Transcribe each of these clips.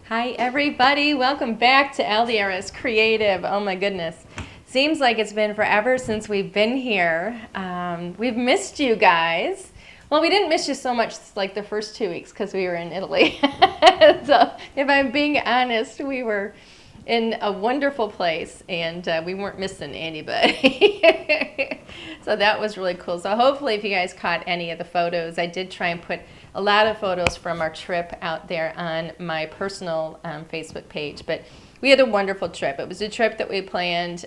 Hi everybody, welcome back to LDRS Creative. Oh my goodness, seems like it's been forever since we've been here. We've missed you guys. Well, we didn't miss you so much like the first 2 weeks because we were in Italy. So if I'm being honest, we were in a wonderful place and we weren't missing anybody. So that was really cool. So hopefully if you guys caught any of the photos, I did try and put a lot of photos from our trip out there on my personal Facebook page. But we had a wonderful trip. It was a trip that we planned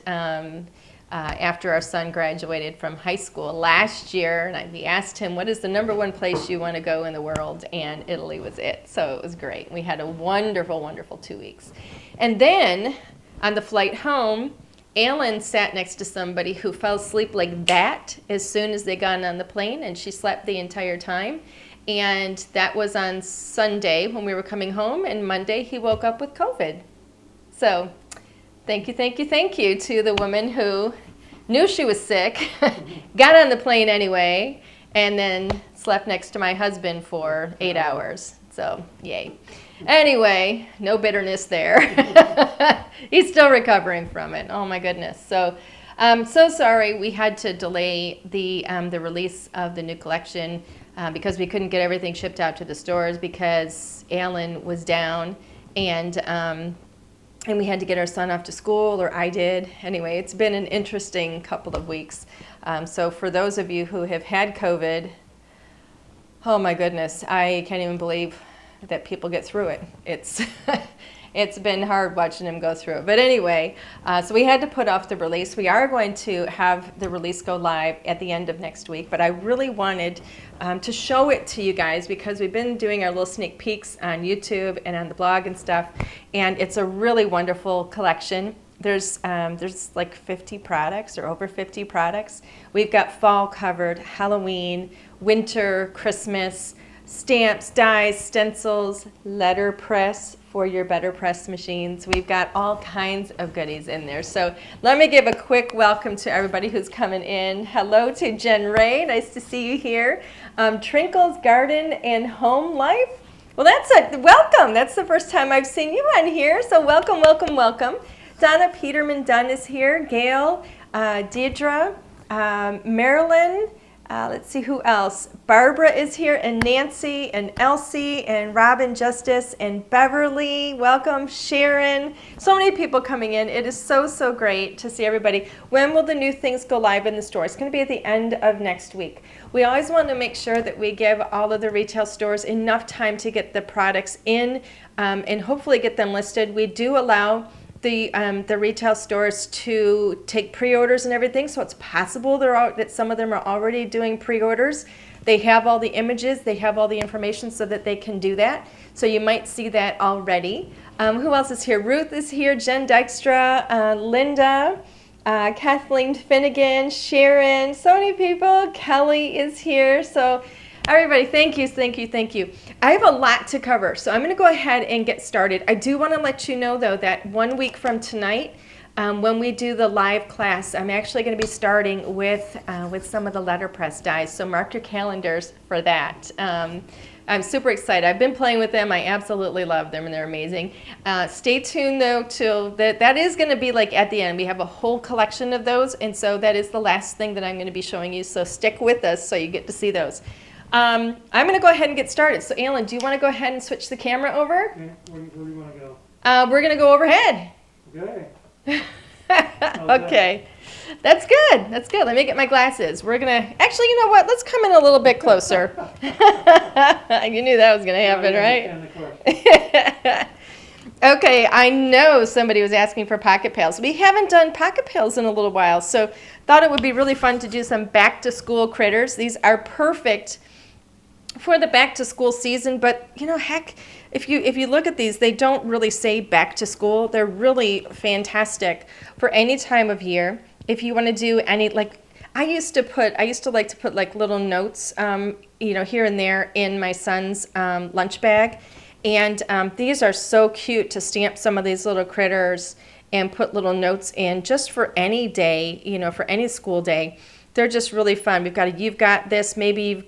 after our son graduated from high school last year. And we asked him, what is the #1 place you want to go in the world? And Italy was it. So it was great. We had a wonderful, wonderful 2 weeks. And then on the flight home, Alan sat next to somebody who fell asleep like that as soon as they got on the plane, and she slept the entire time. And that was on Sunday when we were coming home, and Monday he woke up with COVID. So thank you, thank you, thank you to the woman who knew she was sick, got on the plane anyway, and then slept next to my husband for 8 hours. So yay. Anyway, no bitterness there. He's still recovering from it. Oh my goodness. So so sorry we had to delay the release of the new collection because we couldn't get everything shipped out to the stores because Alan was down and we had to get our son off to school, or I did. Anyway, it's been an interesting couple of weeks. So for those of you who have had COVID, oh my goodness, I can't even believe that people get through it. It's been hard watching them go through it. But anyway, so we had to put off the release. We are going to have the release go live at the end of next week, but I really wanted to show it to you guys because we've been doing our little sneak peeks on YouTube and on the blog and stuff, and it's a really wonderful collection. There's like 50 products or over 50 products. We've got fall covered, Halloween, winter, Christmas, stamps, dies, stencils, letterpress for your better press machines. We've got all kinds of goodies in there. So let me give a quick welcome to everybody who's coming in. Hello to Jen Ray, nice to see you here. Trinkle's Garden and Home Life. Well, welcome. That's the first time I've seen you on here. So welcome, welcome, welcome. Donna Peterman Dunn is here. Gail, Deidre, Marilyn. Let's see who else. Barbara is here, and Nancy, and Elsie, and Robin Justice, and Beverly. Welcome, Sharon. So many people coming in. It is so, so great to see everybody. When will the new things go live in the store? It's going to be at the end of next week. We always want to make sure that we give all of the retail stores enough time to get the products in and hopefully get them listed. We do allow the retail stores to take pre-orders and everything, so it's possible that some of them are already doing pre-orders. They have all the images, they have all the information so that they can do that. So you might see that already. Who else is here? Ruth is here, Jen Dykstra, Linda, Kathleen Finnegan, Sharon, so many people. Kelly is here. So everybody, thank you, thank you, thank you. I have a lot to cover, so I'm going to go ahead and get started. I do want to let you know, though, that 1 week from tonight, when we do the live class, I'm actually going to be starting with some of the letterpress dies, so mark your calendars for that. I'm super excited. I've been playing with them. I absolutely love them, and they're amazing. Stay tuned, though, till that is going to be like at the end. We have a whole collection of those, and so that is the last thing that I'm going to be showing you, so stick with us so you get to see those. I'm going to go ahead and get started. So, Alan, do you want to go ahead and switch the camera over? Okay. Where do you want to go? We're going to go overhead. Okay. Okay. That's good. That's good. Let me get my glasses. We're going to, actually, you know what? Let's come in a little bit closer. You knew that was going to happen, right? Okay, I know somebody was asking for pocket pails. We haven't done pocket pails in a little while, so thought it would be really fun to do some back-to-school critters. These are perfect for the back-to-school season, but you know, heck, if you look at these, they don't really say back to school. They're really fantastic for any time of year. If you want to do any, like, I used to like to put like little notes, you know, here and there in my son's lunch bag. And these are so cute to stamp some of these little critters and put little notes in just for any day, you know, for any school day. They're just really fun. We've got a you've got this, maybe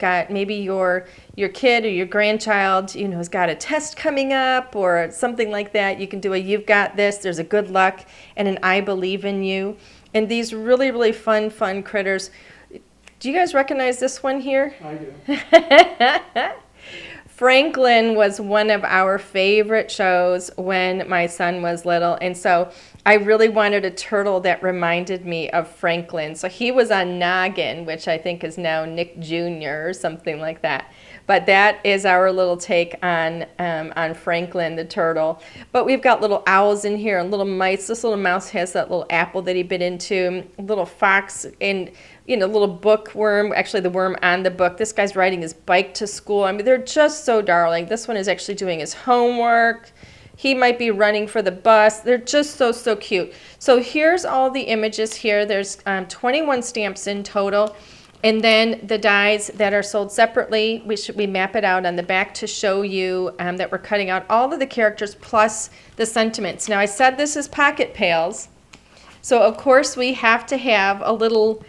your kid or your grandchild, has got a test coming up or something like that. You can do a you've got this, there's a good luck, and an I believe in you. And these really, really fun critters. Do you guys recognize this one here? I do. Franklin was one of our favorite shows when my son was little, and so I really wanted a turtle that reminded me of Franklin. So he was on Noggin, which I think is now Nick Jr. or something like that. But that is our little take on Franklin the turtle. But we've got little owls in here and little mice. This little mouse has that little apple that he bit into, a little fox, and little bookworm, actually the worm on the book. This guy's riding his bike to school. I mean, they're just so darling. This one is actually doing his homework. He might be running for the bus. They're just so cute. So here's all the images here. There's 21 stamps in total. And then the dies that are sold separately, we map it out on the back to show you that we're cutting out all of the characters plus the sentiments. Now I said this is pocket pails. So of course we have to have a little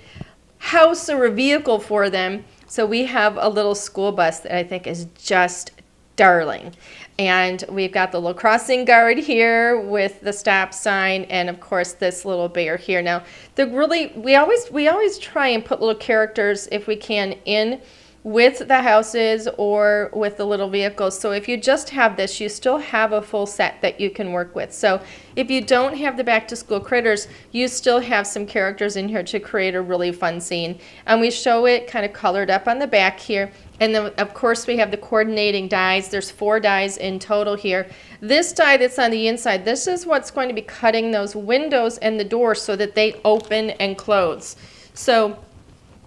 house or a vehicle for them. So we have a little school bus that I think is just darling. And we've got the little crossing guard here with the stop sign, and of course this little bear here. Now, we always try and put little characters if we can in with the houses or with the little vehicles. So if you just have this, you still have a full set that you can work with. So if you don't have the back to school critters, you still have some characters in here to create a really fun scene. And we show it kind of colored up on the back here. And then of course we have the coordinating dies. There's 4 dies in total here. This die that's on the inside, this is what's going to be cutting those windows and the doors so that they open and close. So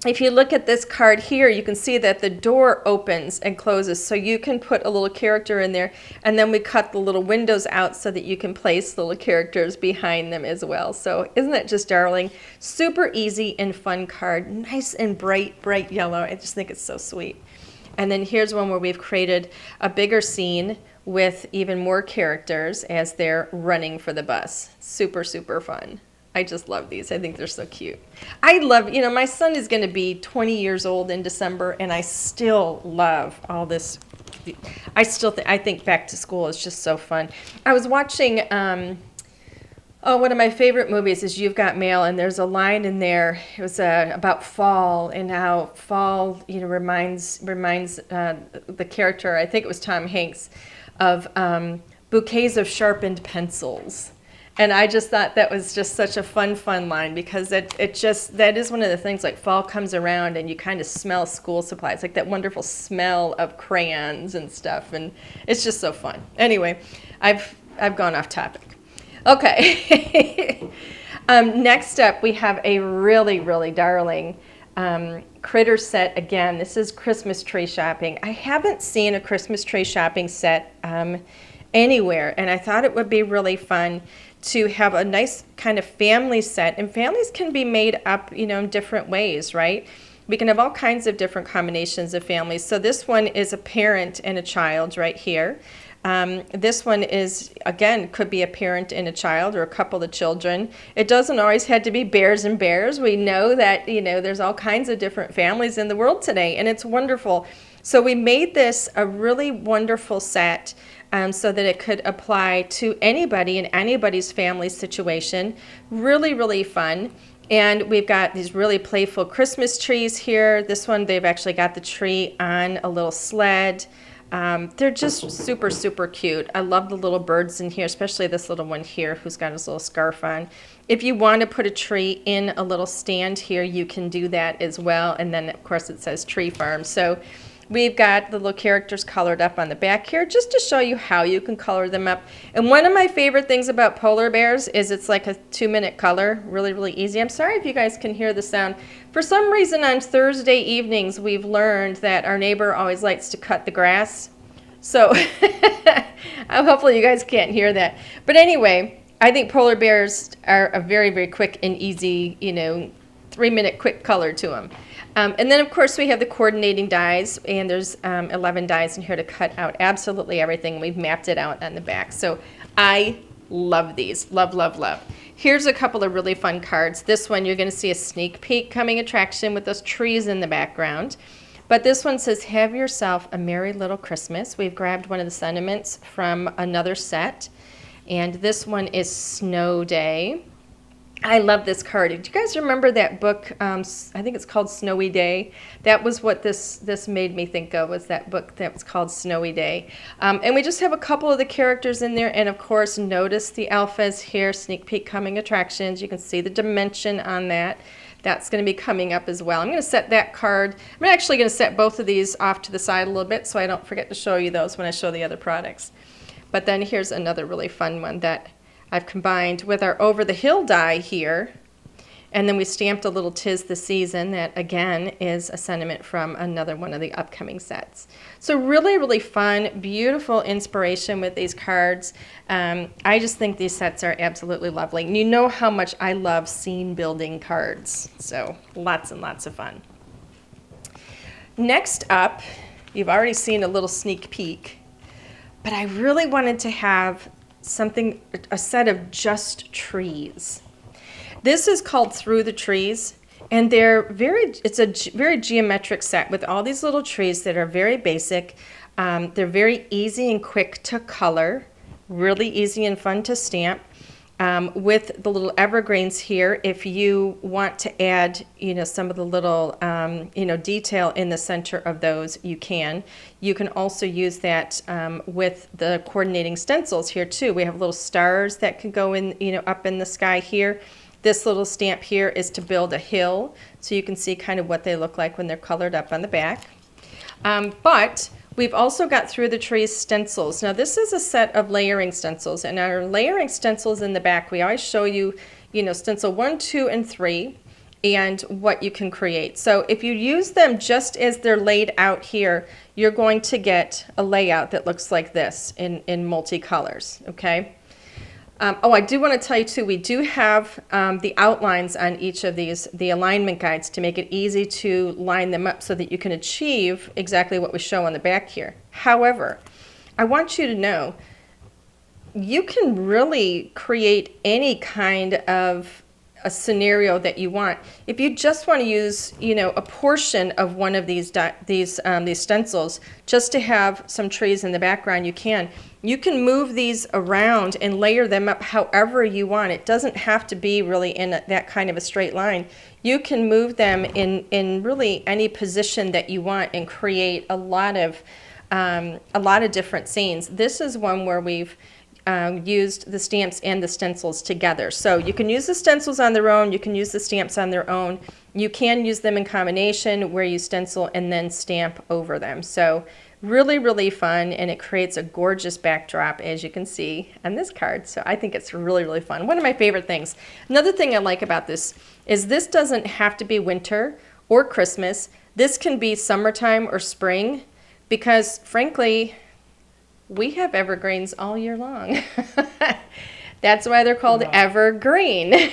if you look at this card here, you can see that the door opens and closes, so you can put a little character in there, and then we cut the little windows out so that you can place little characters behind them as well. So isn't that just darling? Super easy and fun card, nice and bright yellow. I just think it's so sweet. And then here's one where we've created a bigger scene with even more characters as they're running for the bus. Super fun. I just love these. I think they're so cute. I love, my son is going to be 20 years old in December, and I still love all this. I think back to school is just so fun. I was watching, one of my favorite movies is You've Got Mail, and there's a line in there. It was about fall and how fall, reminds the character, I think it was Tom Hanks, of bouquets of sharpened pencils. And I just thought that was just such a fun line, because that is one of the things, like fall comes around and you kind of smell school supplies, like that wonderful smell of crayons and stuff, and it's just so fun. Anyway, I've gone off topic. Okay. Next up, we have a really darling critter set. Again, this is Christmas tree shopping. I haven't seen a Christmas tree shopping set anywhere, and I thought it would be really fun to have a nice kind of family set. And families can be made up, in different ways, right? We can have all kinds of different combinations of families. So this one is a parent and a child right here. This one is, again, could be a parent and a child or a couple of children. It doesn't always have to be bears and bears. We know that, there's all kinds of different families in the world today, and it's wonderful. So we made this a really wonderful set so that it could apply to anybody in anybody's family situation. Really fun. And we've got these really playful Christmas trees here. This one, they've actually got the tree on a little sled. They're just super cute. I love the little birds in here, especially this little one here who's got his little scarf on. If you want to put a tree in a little stand here, you can do that as well. And then, of course, it says Tree Farm. So we've got the little characters colored up on the back here just to show you how you can color them up. And one of my favorite things about polar bears is it's like a 2-minute color, really easy. I'm sorry if you guys can hear the sound. For some reason on Thursday evenings we've learned that our neighbor always likes to cut the grass. So hopefully you guys can't hear that. But anyway, I think polar bears are a very quick and easy, 3-minute quick color to them. And then, of course, we have the coordinating dies, and there's 11 dies in here to cut out absolutely everything. We've mapped it out on the back. So I love these. Love. Here's a couple of really fun cards. This one, you're going to see a sneak peek coming attraction with those trees in the background. But this one says, have yourself a merry little Christmas. We've grabbed one of the sentiments from another set. And this one is Snow Day. I love this card. Do you guys remember that book? I think it's called Snowy Day. That was what this made me think of, was that book that was called Snowy Day. And we just have a couple of the characters in there. And of course, notice the alphas here, sneak peek coming attractions. You can see the dimension on that. That's going to be coming up as well. I'm going to set that card. I'm actually going to set both of these off to the side a little bit so I don't forget to show you those when I show the other products. But then here's another really fun one that I've combined with our Over the Hill die here. And then we stamped a little Tis the Season that, again, is a sentiment from another one of the upcoming sets. So really, really fun, beautiful inspiration with these cards. I just think these sets are absolutely lovely. And you know how much I love scene building cards. So lots and lots of fun. Next up, you've already seen a little sneak peek, but I really wanted to have something, a set of just trees. This is called Through the Trees, and it's a very geometric set with all these little trees that are very basic. They're very easy and quick to color, really easy and fun to stamp. With the little evergreens here, if you want to add, some of the little, detail in the center of those, you can. You can also use that with the coordinating stencils here too. We have little stars that can go in, up in the sky here. This little stamp here is to build a hill, so you can see kind of what they look like when they're colored up on the back. But we've also got Through the Trees stencils. Now this is a set of layering stencils, and our layering stencils in the back, we always show you, stencil 1, 2, and 3, and what you can create. So if you use them just as they're laid out here, you're going to get a layout that looks like this in multicolors, okay? I do want to tell you too, we do have the outlines on each of these, the alignment guides, to make it easy to line them up so that you can achieve exactly what we show on the back here. However, I want you to know you can really create any kind of a scenario that you want. If you just want to use, a portion of one of these stencils just to have some trees in the background, you can. You can move these around and layer them up however you want. It doesn't have to be really in that kind of a straight line. You can move them in really any position that you want and create a lot of different scenes. This is one where we've used the stamps and the stencils together. So you can use the stencils on their own, you can use the stamps on their own. You can use them in combination where you stencil and then stamp over them. So really, really fun, and it creates a gorgeous backdrop, as you can see on this card. So I think it's really, really fun. One of my favorite things. Another thing I like about this is this doesn't have to be winter or Christmas. This can be summertime or spring, because frankly, we have evergreens all year long. That's why they're called evergreen,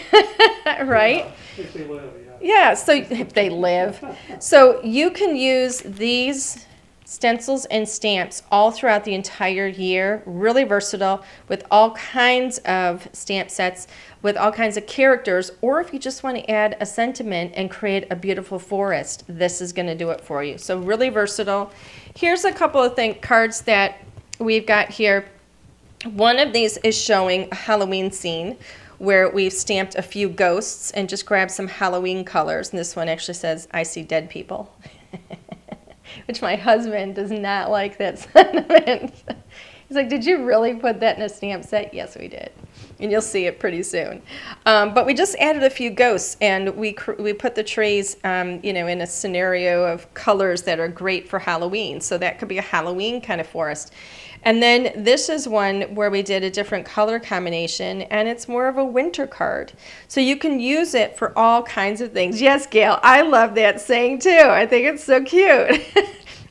right? If they live, Yeah, so if they live. So you can use these stencils and stamps all throughout the entire year. Really versatile with all kinds of stamp sets, with all kinds of characters, or if you just want to add a sentiment and create a beautiful forest, this is going to do it for you. So really versatile. Here's a couple of cards that we've got here. One of these is showing a Halloween scene where we've stamped a few ghosts and just grabbed some Halloween colors. And this one actually says, I see dead people. Which my husband does not like that sentiment. He's like, did you really put that in a stamp set? Yes, we did. And you'll see it pretty soon. But we just added a few ghosts, and we put the trees, in a scenario of colors that are great for Halloween. So that could be a Halloween kind of forest. And then this is one where we did a different color combination, and it's more of a winter card. So you can use it for all kinds of things. Yes, Gail, I love that saying too. I think it's so cute.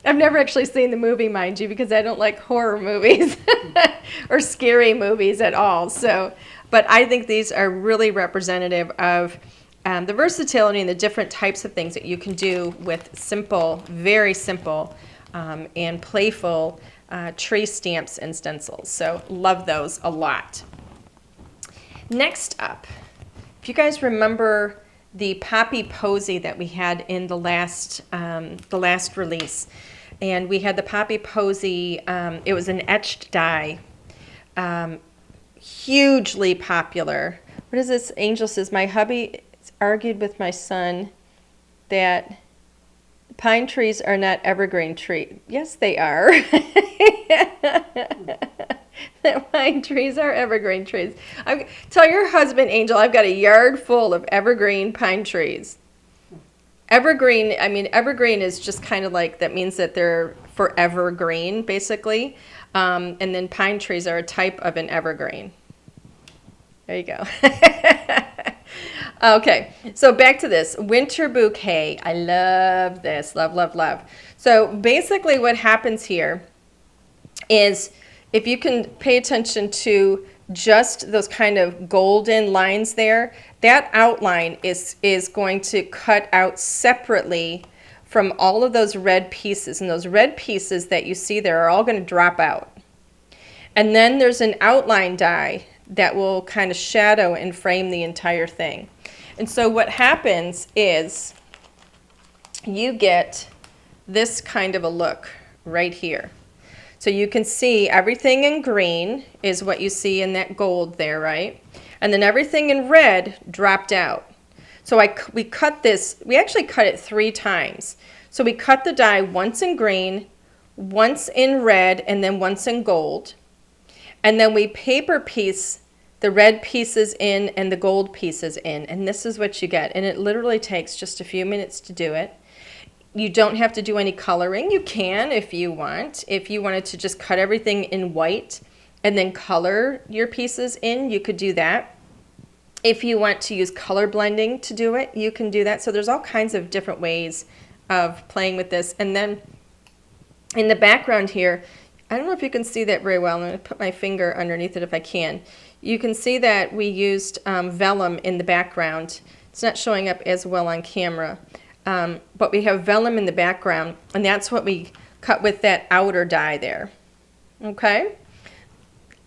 I've never actually seen the movie, mind you, because I don't like horror movies or scary movies at all. So, but I think these are really representative of the versatility and the different types of things that you can do with simple, very simple, and playful tree stamps and stencils. So love those a lot. Next up, if you guys remember the Poppy Posy that we had in the last release, and we had the Poppy Posy, it was an etched die, hugely popular. What is this? Angel says, my hubby argued with my son that pine trees are not evergreen trees. Yes, they are. That pine trees are evergreen trees. Tell your husband, Angel, I've got a yard full of evergreen pine trees. Evergreen, I mean, evergreen is just kind of like, that means that they're forever green, basically. And then pine trees are a type of an evergreen. There you go. Okay, so back to this. Winter bouquet. I love this. Love, love, love. So basically what happens here is, if you can pay attention to just those kind of golden lines there, that outline is going to cut out separately from all of those red pieces. And those red pieces that you see there are all going to drop out. And then there's an outline die that will kind of shadow and frame the entire thing. And so what happens is you get this kind of a look right here. So you can see everything in green is what you see in that gold there, right? And then everything in red dropped out. So we cut this, we actually cut it 3 times. So we cut the die once in green, once in red, and then once in gold. And then we paper piece the red pieces in and the gold pieces in. And this is what you get. And it literally takes just a few minutes to do it. You don't have to do any coloring. You can if you want. If you wanted to just cut everything in white and then color your pieces in, you could do that. If you want to use color blending to do it, you can do that. So there's all kinds of different ways of playing with this. And then in the background here, I don't know if you can see that very well. I'm going to put my finger underneath it if I can. You can see that we used vellum in the background. It's not showing up as well on camera. But we have vellum in the background, and that's what we cut with that outer die there. Okay?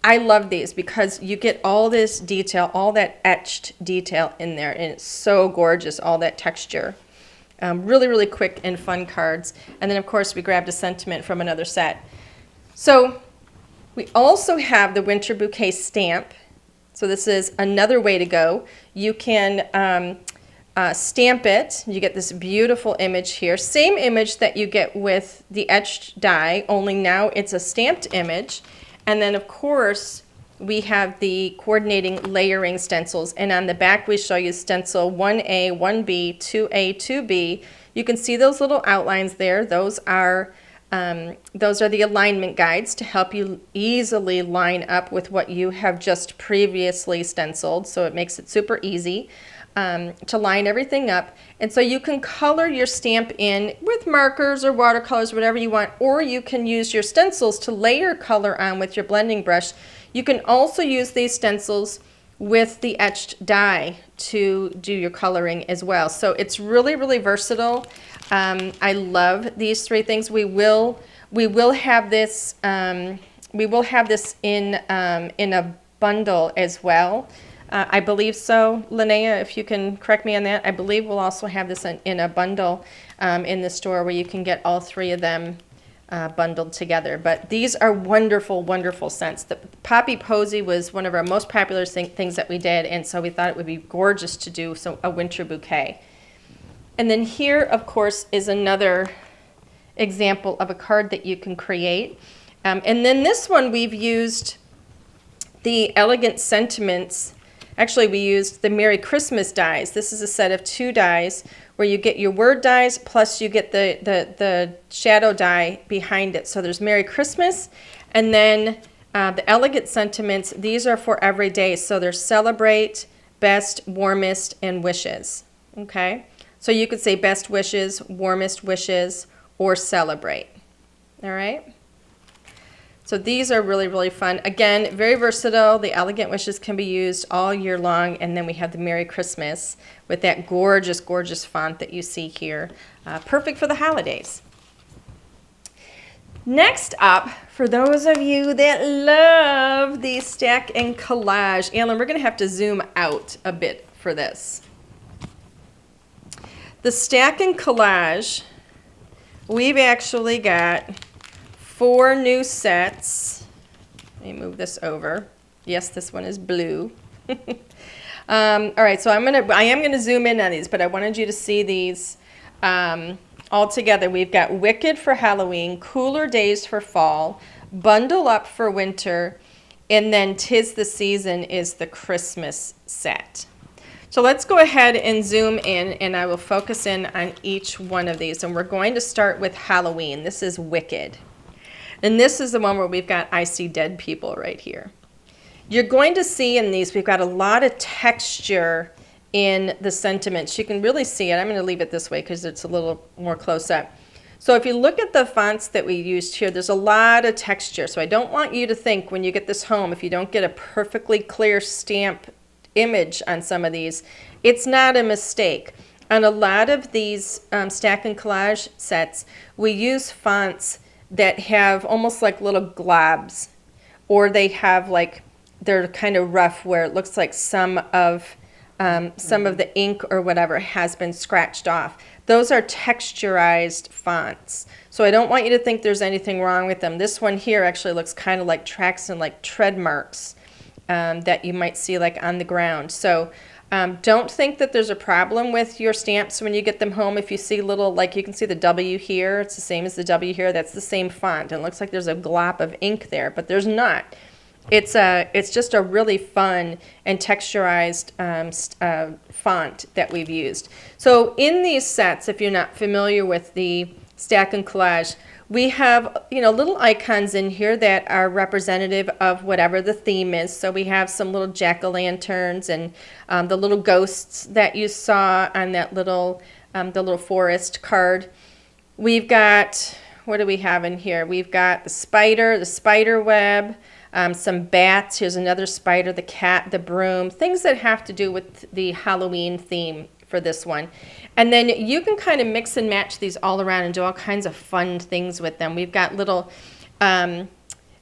I love these because you get all this detail, all that etched detail in there, and it's so gorgeous, all that texture. Really, really quick and fun cards. And then, of course, we grabbed a sentiment from another set. So we also have the Winter Bouquet stamp. So this is another way to go. You can stamp it. You get this beautiful image here. Same image that you get with the etched die, only now it's a stamped image. And then, of course, we have the coordinating layering stencils. And on the back, we show you stencil 1A, 1B, 2A, 2B. You can see those little outlines there. Those are the alignment guides to help you easily line up with what you have just previously stenciled. So it makes it super easy to line everything up. And so you can color your stamp in with markers or watercolors, whatever you want, or you can use your stencils to layer color on with your blending brush. You can also use these stencils with the etched die to do your coloring as well. So it's really, really versatile. I love these 3 things. We will have this in a bundle as well. I believe so, Linnea, if you can correct me on that. I believe we'll also have this in a bundle in the store where you can get all 3 of them bundled together. But these are wonderful, wonderful scents. The Poppy Posy was one of our most popular things that we did, and so we thought it would be gorgeous to do a winter bouquet. And then here, of course, is another example of a card that you can create. And then this one we've used the Elegant Sentiments. Actually, we used the Merry Christmas dies. This is a set of 2 dies where you get your word dies plus you get the shadow die behind it. So there's Merry Christmas, and then the Elegant Sentiments. These are for every day. So there's celebrate, best, warmest, and wishes. Okay? So you could say best wishes, warmest wishes, or celebrate. All right? So these are really, really fun. Again, very versatile. The Elegant Wishes can be used all year long. And then we have the Merry Christmas with that gorgeous, gorgeous font that you see here. Perfect for the holidays. Next up, for those of you that love the stack and collage, Alan, we're going to have to zoom out a bit for this. The stack and collage, we've actually got 4 new sets. Let me move this over. Yes, this one is blue. All right, so I am gonna zoom in on these, but I wanted you to see these all together. We've got Wicked for Halloween, Cooler Days for fall, Bundle Up for winter, and then 'Tis the Season is the Christmas set. So let's go ahead and zoom in, and I will focus in on each one of these. And we're going to start with Halloween. This is Wicked. And this is the one where we've got I See Dead People right here. You're going to see in these, we've got a lot of texture in the sentiments. You can really see it. I'm going to leave it this way because it's a little more close up. So if you look at the fonts that we used here, there's a lot of texture. So I don't want you to think when you get this home, if you don't get a perfectly clear stamp image on some of these, it's not a mistake. On a lot of these stack and collage sets, we use fonts that have almost like little globs, or they have like, they're kind of rough where it looks like some of the ink or whatever has been scratched off. Those are texturized fonts. So I don't want you to think there's anything wrong with them. This one here actually looks kind of like tracks and like tread marks that you might see like on the ground. So don't think that there's a problem with your stamps when you get them home. If you see little, like you can see the W here, it's the same as the W here, that's the same font. And it looks like there's a glop of ink there, but there's not. It's just a really fun and texturized font that we've used. So in these sets, if you're not familiar with the stack and collage, we have, you know, little icons in here that are representative of whatever the theme is. So we have some little jack-o'-lanterns and the little ghosts that you saw on that little the little forest card. We've got, what do we have in here? We've got the spider web, some bats. Here's another spider, the cat, the broom, things that have to do with the Halloween theme for this one. And then you can kind of mix and match these all around and do all kinds of fun things with them. We've got little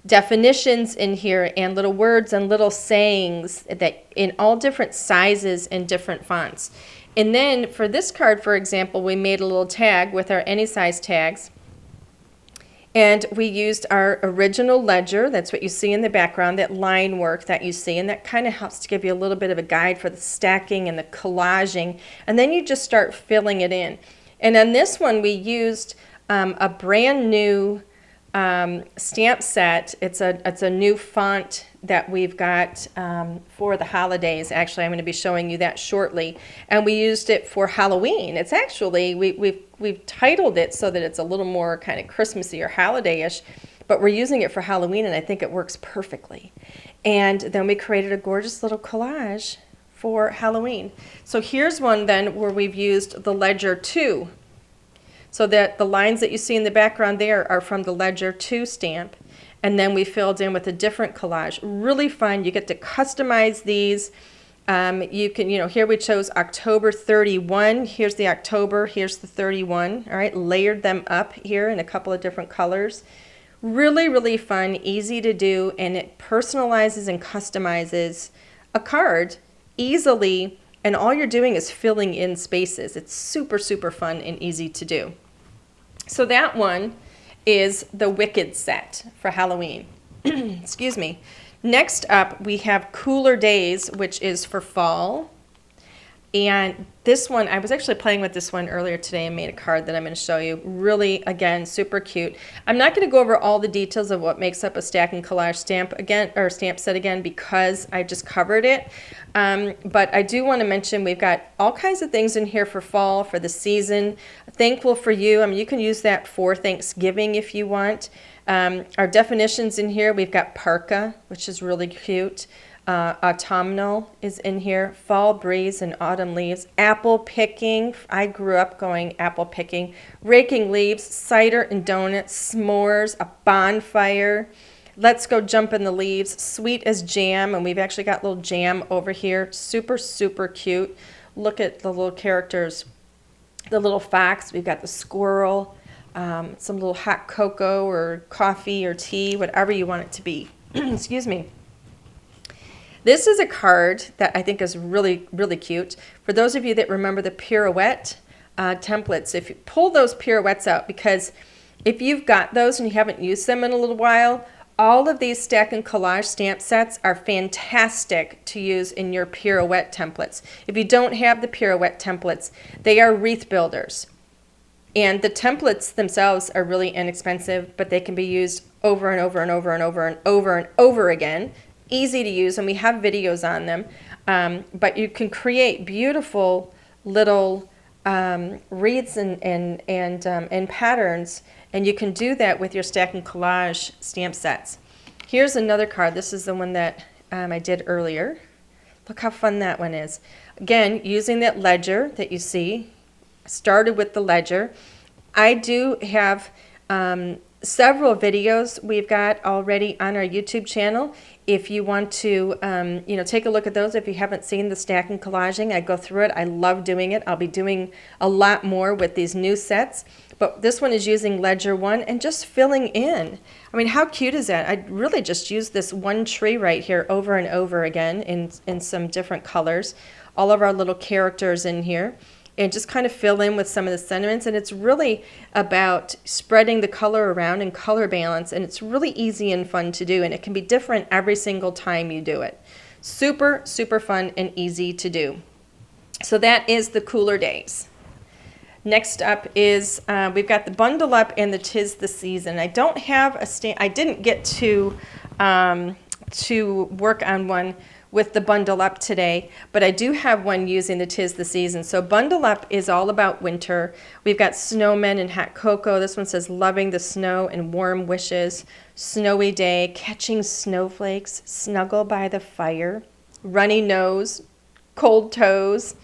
definitions in here and little words and little sayings that in all different sizes and different fonts. And then for this card, for example, we made a little tag with our any size tags. And we used our original ledger. That's what you see in the background, that line work that you see. And that kind of helps to give you a little bit of a guide for the stacking and the collaging. And then you just start filling it in. And on this one, we used a brand new stamp set. It's a new font that we've got for the holidays. Actually, I'm going to be showing you that shortly. And we used it for Halloween. It's actually, we've titled it so that it's a little more kind of Christmassy or holiday-ish, but we're using it for Halloween, and I think it works perfectly. And then we created a gorgeous little collage for Halloween. So here's one then where we've used the Ledger 2. So that the lines that you see in the background there are from the Ledger 2 stamp. And then we filled in with a different collage. Really fun. You get to customize these. You can, here we chose October 31. Here's the October. Here's the 31. All right, layered them up here in a couple of different colors. Really, really fun, easy to do, and it personalizes and customizes a card easily. And all you're doing is filling in spaces. It's super, super fun and easy to do. So that one is the Wicked set for Halloween. Excuse me. Next up, we have Cooler Days, which is for fall. And this one, I was actually playing with this one earlier today and made a card that I'm going to show you. Really, again, super cute. I'm not going to go over all the details of what makes up a stack and collage stamp again, or stamp set again, because I just covered it. But I do want to mention we've got all kinds of things in here for fall, for the season. Thankful for you. I mean, you can use that for Thanksgiving if you want. Our definitions in here, we've got parka, which is really cute. Autumnal is in here, fall breeze and autumn leaves, apple picking, I grew up going apple picking, raking leaves, cider and donuts, s'mores, a bonfire, let's go jump in the leaves, sweet as jam, and we've actually got little jam over here, super, super cute. Look at the little characters, the little fox, we've got the squirrel, some little hot cocoa or coffee or tea, whatever you want it to be. Excuse me. This is a card that I think is really, really cute. For those of you that remember the pirouette templates, if you pull those pirouettes out, because if you've got those and you haven't used them in a little while, all of these stack and collage stamp sets are fantastic to use in your pirouette templates. If you don't have the pirouette templates, they are wreath builders. And the templates themselves are really inexpensive, but they can be used over and over and over and over and over and over again. Easy to use, and we have videos on them. But you can create beautiful little wreaths and patterns, and you can do that with your stack and collage stamp sets. Here's another card. This is the one that I did earlier. Look how fun that one is. Again, using that ledger that you see. Started with the ledger. I do have several videos we've got already on our YouTube channel. If you want to take a look at those, if you haven't seen the stack and collaging, I go through it. I love doing it. I'll be doing a lot more with these new sets. But this one is using Ledger 1 and just filling in. I mean, how cute is that? I really just used this one tree right here over and over again in some different colors. All of our little characters in here. And just kind of fill in with some of the sentiments. And it's really about spreading the color around and color balance. And it's really easy and fun to do. And it can be different every single time you do it. Super, super fun and easy to do. So that is the Cooler Days. Next up is we've got the Bundle Up and the 'Tis the Season. I don't have a stamp. I didn't get to work on one with the Bundle Up today, but I do have one using the 'Tis the Season. So Bundle Up is all about winter. We've got snowmen and hot cocoa. This one says loving the snow and warm wishes, snowy day, catching snowflakes, snuggle by the fire, runny nose, cold toes,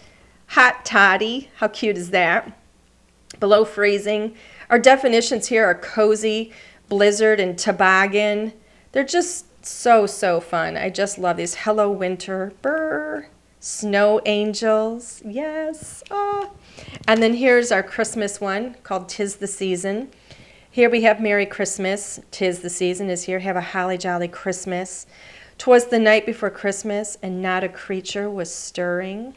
hot toddy. How cute is that? Below freezing. Our definitions here are cozy, blizzard, and toboggan. They're just so fun. I just love these. Hello Winter, brr, snow angels, yes. Oh. And then here's our Christmas one called 'Tis the Season. Here we have Merry Christmas. 'Tis the season is here. Have a holly jolly Christmas. 'Twas the night before Christmas, and not a creature was stirring.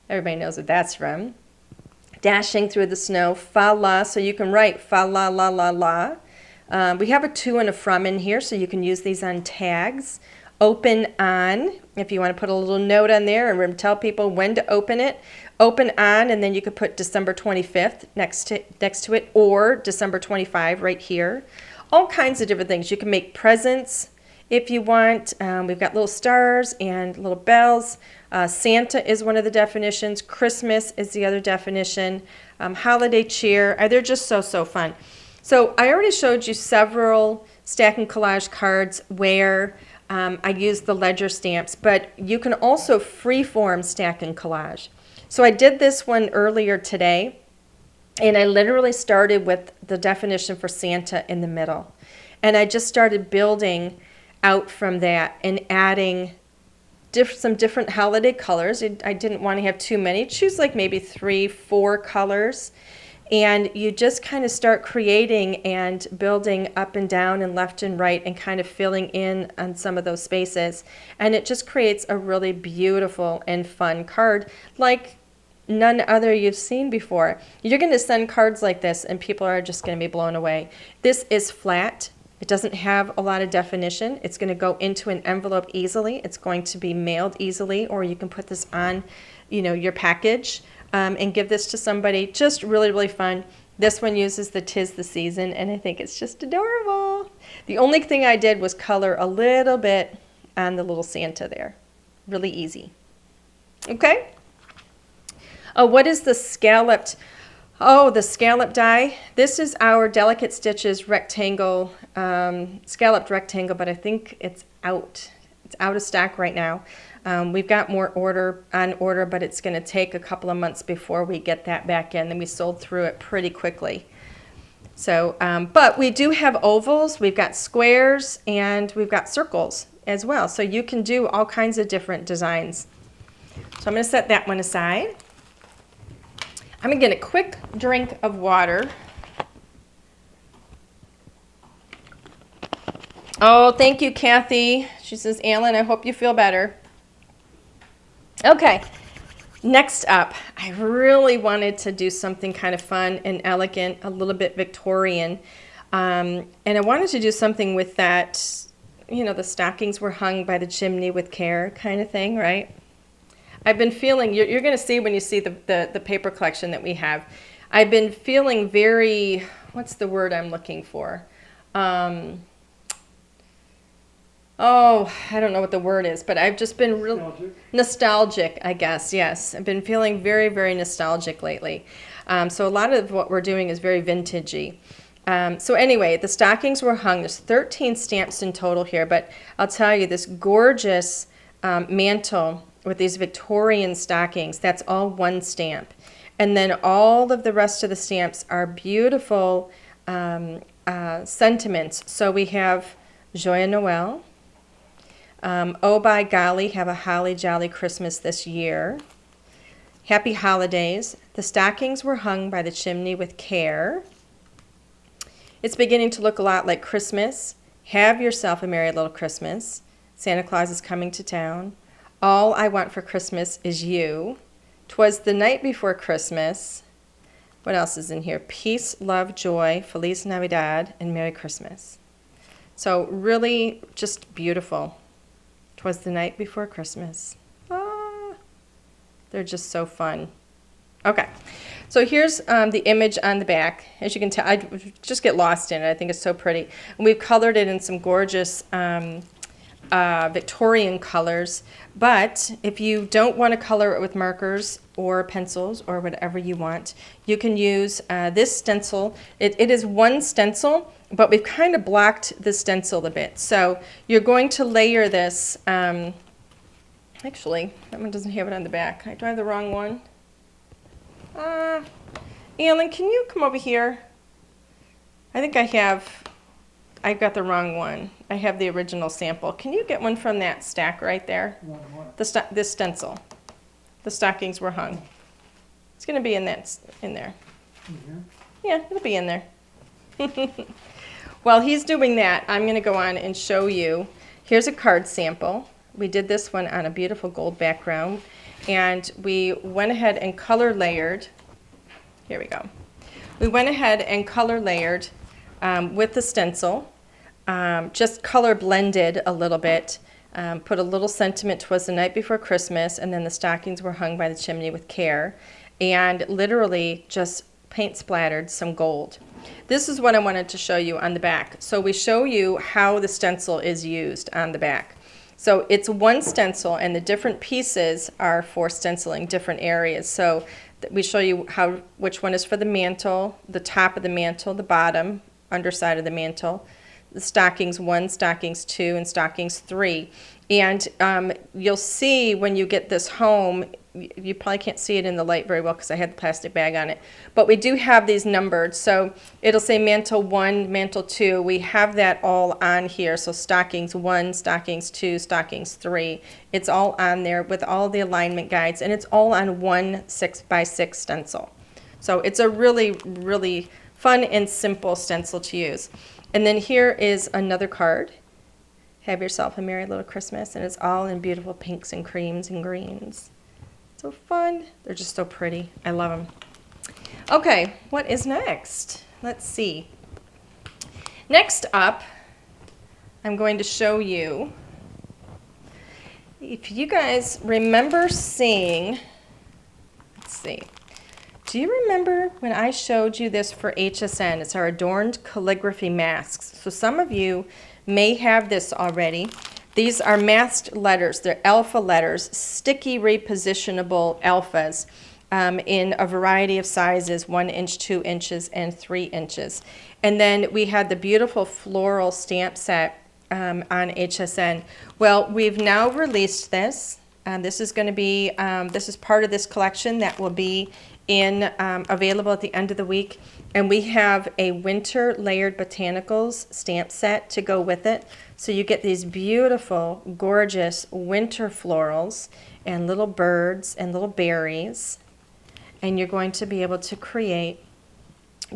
Everybody knows what that's from. Dashing through the snow, fa la. So you can write fa la la la la. We have a to and a from in here, so you can use these on tags. Open on, if you want to put a little note on there and tell people when to open it. Open on, and then you could put December 25th next to it, or December 25 right here. All kinds of different things. You can make presents if you want. We've got little stars and little bells. Santa is one of the definitions. Christmas is the other definition. Holiday cheer. They're just so fun. So I already showed you several stack and collage cards where I use the ledger stamps, but you can also freeform stack and collage. So I did this one earlier today, and I literally started with the definition for Santa in the middle. And I just started building out from that and adding some different holiday colors. I didn't want to have too many. Choose like maybe 3, 4 colors. And you just kind of start creating and building up and down and left and right and kind of filling in on some of those spaces. And it just creates a really beautiful and fun card like none other you've seen before. You're going to send cards like this and people are just going to be blown away. This is flat. It doesn't have a lot of definition. It's going to go into an envelope easily. It's going to be mailed easily, or you can put this on, your package. And give this to somebody. Just really, really fun. This one uses the 'Tis the Season, and I think it's just adorable. The only thing I did was color a little bit on the little Santa there. Really easy. Okay? What is the scalloped? Oh, the scallop die. This is our Delicate Stitches rectangle, scalloped rectangle, but I think it's out. It's out of stock right now. We've got more on order, but it's going to take a couple of months before we get that back in. And we sold through it pretty quickly. So, but we do have ovals, we've got squares, and we've got circles as well. So you can do all kinds of different designs. So I'm going to set that one aside. I'm going to get a quick drink of water. Oh, thank you, Kathy. She says, Alan, I hope you feel better. Okay, next up, I really wanted to do something kind of fun and elegant, a little bit Victorian. And I wanted to do something with that, you know, the stockings were hung by the chimney with care kind of thing, right? I've been feeling, you're going to see when you see the paper collection that we have, I've been feeling very, what's the word I'm looking for? Oh, I don't know what the word is, but I've just been real nostalgic, I guess. Yes, I've been feeling very, very nostalgic lately. So a lot of what we're doing is very vintagey. So anyway, the stockings were hung. There's 13 stamps in total here, but I'll tell you, this gorgeous mantle with these Victorian stockings, that's all one stamp. And then all of the rest of the stamps are beautiful sentiments. So we have Joyeux Noël. Oh, by golly, have a holly jolly Christmas this year. Happy holidays. The stockings were hung by the chimney with care. It's beginning to look a lot like Christmas. Have yourself a merry little Christmas. Santa Claus is coming to town. All I want for Christmas is you. 'Twas the night before Christmas. What else is in here? Peace, love, joy, Feliz Navidad, and Merry Christmas. So really just beautiful. 'Twas the night before Christmas. Ah, they're just so fun. Okay, so here's the image on the back. As you can tell, I just get lost in it. I think it's so pretty. And we've colored it in some gorgeous Victorian colors. But if you don't want to color it with markers or pencils or whatever you want, you can use this stencil. It is one stencil, but we've kind of blocked the stencil a bit. So you're going to layer this. Actually, that one doesn't have it on the back. Do I have the wrong one? Alan, can you come over here? I think I've got the wrong one. I have the original sample. Can you get one from that stack right there? This stencil. The stockings were hung. It's going to be in there. Mm-hmm. Yeah, it'll be in there. While he's doing that, I'm going to go on and show you. Here's a card sample. We did this one on a beautiful gold background, and we went ahead and color layered. Here we go. We went ahead and color layered with the stencil, just color blended a little bit, put a little sentiment, 'twas the night before Christmas, and then the stockings were hung by the chimney with care, and literally just paint splattered some gold. This is what I wanted to show you on the back. So we show you how the stencil is used on the back. So it's one stencil, and the different pieces are for stenciling different areas. So we show you which one is for the mantle, the top of the mantle, the bottom, underside of the mantle, the stockings 1, stockings 2, and stockings 3. And you'll see when you get this home, you probably can't see it in the light very well because I had the plastic bag on it, but we do have these numbered. So it'll say mantle 1, mantle 2. We have that all on here. So stockings 1, stockings 2, stockings 3. It's all on there with all the alignment guides, and it's all on one 6x6 stencil. So it's a really, really fun and simple stencil to use. And then here is another card. Have yourself a merry little Christmas, and it's all in beautiful pinks and creams and greens. So fun. They're just so pretty. I love them. Okay, what is next? Let's see. Next up, I'm going to show you, if you guys remember seeing, let's see. Do you remember when I showed you this for HSN? It's our adorned calligraphy masks. So some of you may have this already. These are masked letters. They're alpha letters, sticky repositionable alphas in a variety of sizes, 1 inch, 2 inches, and 3 inches. And then we had the beautiful floral stamp set on HSN. Well, we've now released this. This is going to be, this is part of this collection that will be available at the end of the week. And we have a winter layered botanicals stamp set to go with it. So you get these beautiful, gorgeous winter florals and little birds and little berries. And you're going to be able to create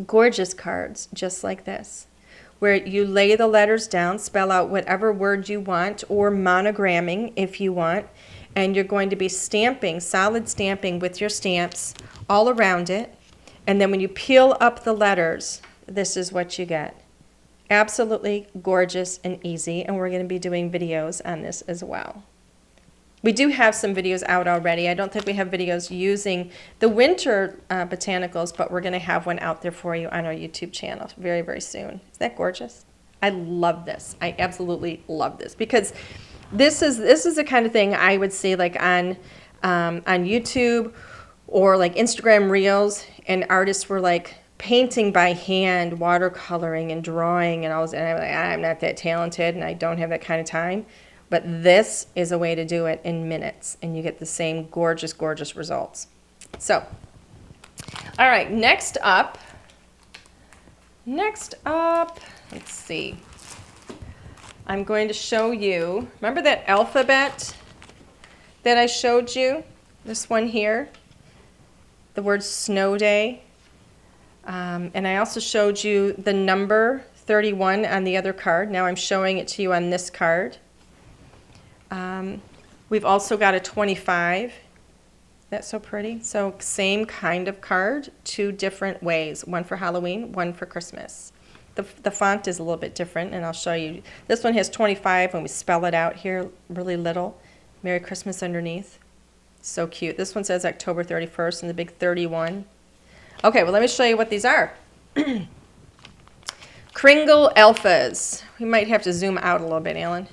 gorgeous cards just like this where you lay the letters down, spell out whatever word you want, or monogramming if you want, and you're going to be stamping, solid stamping with your stamps all around it. And then when you peel up the letters, this is what you get. Absolutely gorgeous and easy, and we're going to be doing videos on this as well. We do have some videos out already. I don't think we have videos using the winter botanicals, but we're going to have one out there for you on our YouTube channel very, very soon. Isn't that gorgeous? I love this. I absolutely love this because this is the kind of thing I would see like on YouTube or like Instagram Reels, and artists were like painting by hand, watercoloring and drawing and all this, and I'm like, I'm not that talented and I don't have that kind of time. But this is a way to do it in minutes, and you get the same gorgeous, gorgeous results. So, all right, next up, let's see. I'm going to show you, remember that alphabet that I showed you? This one here, the word snow day. And I also showed you the number 31 on the other card. Now I'm showing it to you on this card. We've also got a 25. That's so pretty. So same kind of card, two different ways. One for Halloween, one for Christmas. The font is a little bit different, and I'll show you. This one has 25 when we spell it out here really little. Merry Christmas underneath. So cute. This one says October 31st and the big 31. Okay, well, let me show you what these are. Kringle Alphas. We might have to zoom out a little bit, Alan.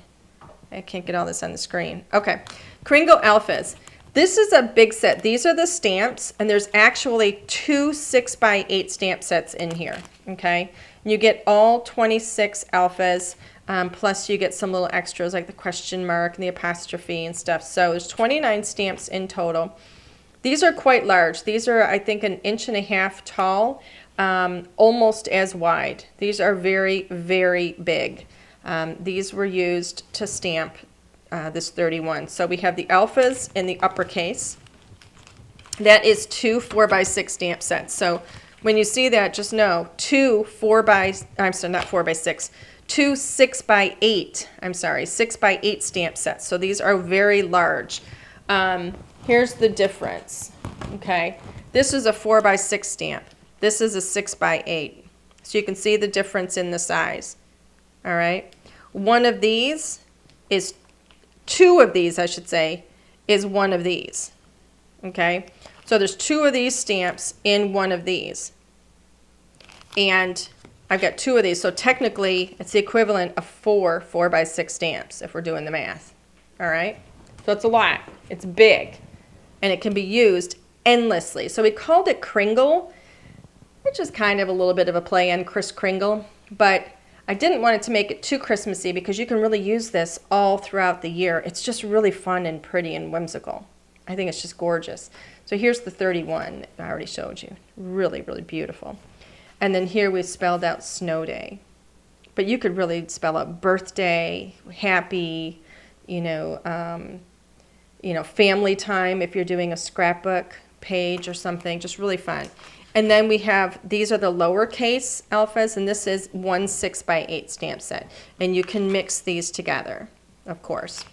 I can't get all this on the screen. Okay, Kringle Alphas. This is a big set. These are the stamps, and there's actually two 6x8 stamp sets in here, okay? You get all 26 alphas, plus you get some little extras like the question mark and the apostrophe and stuff. So there's 29 stamps in total. These are quite large. These are, I think, 1.5 inches tall, almost as wide. These are very, very big. These were used to stamp this 31. So we have the alphas in the uppercase. That is two 4x6 stamp sets. So when you see that, just know two 6x8, 6x8 stamp sets. So these are very large. Here's the difference, okay? This is a 4x6 stamp. This is a 6x8. So you can see the difference in the size, all right? One of these is, two of these, I should say, is one of these, okay? So there's two of these stamps in one of these. And I've got two of these, so technically it's the equivalent of four 4x6 stamps if we're doing the math, all right? So it's a lot. It's big, and it can be used endlessly. So we called it Kringle, which is kind of a little bit of a play on Kris Kringle, but I didn't want it to make it too Christmassy because you can really use this all throughout the year. It's just really fun and pretty and whimsical. I think it's just gorgeous. So here's the 31 I already showed you. Really, really beautiful. And then here we spelled out snow day. But you could really spell out birthday, happy, family time if you're doing a scrapbook page or something. Just really fun. And then we have, these are the lowercase alphas, and this is one 6x8 stamp set. And you can mix these together, of course.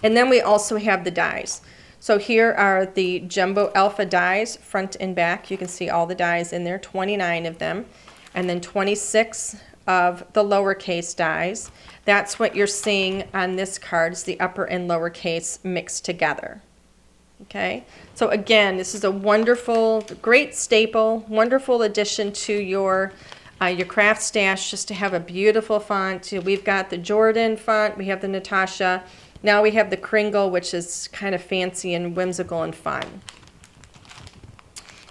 And then we also have the dies. So here are the jumbo alpha dies, front and back. You can see all the dies in there, 29 of them. And then 26 of the lowercase dies. That's what you're seeing on this card, is the upper and lowercase mixed together. Okay, so again, this is a wonderful, great staple, wonderful addition to your craft stash, just to have a beautiful font. We've got the Jordan font, we have the Natasha, now we have the Kringle, which is kind of fancy and whimsical and fun.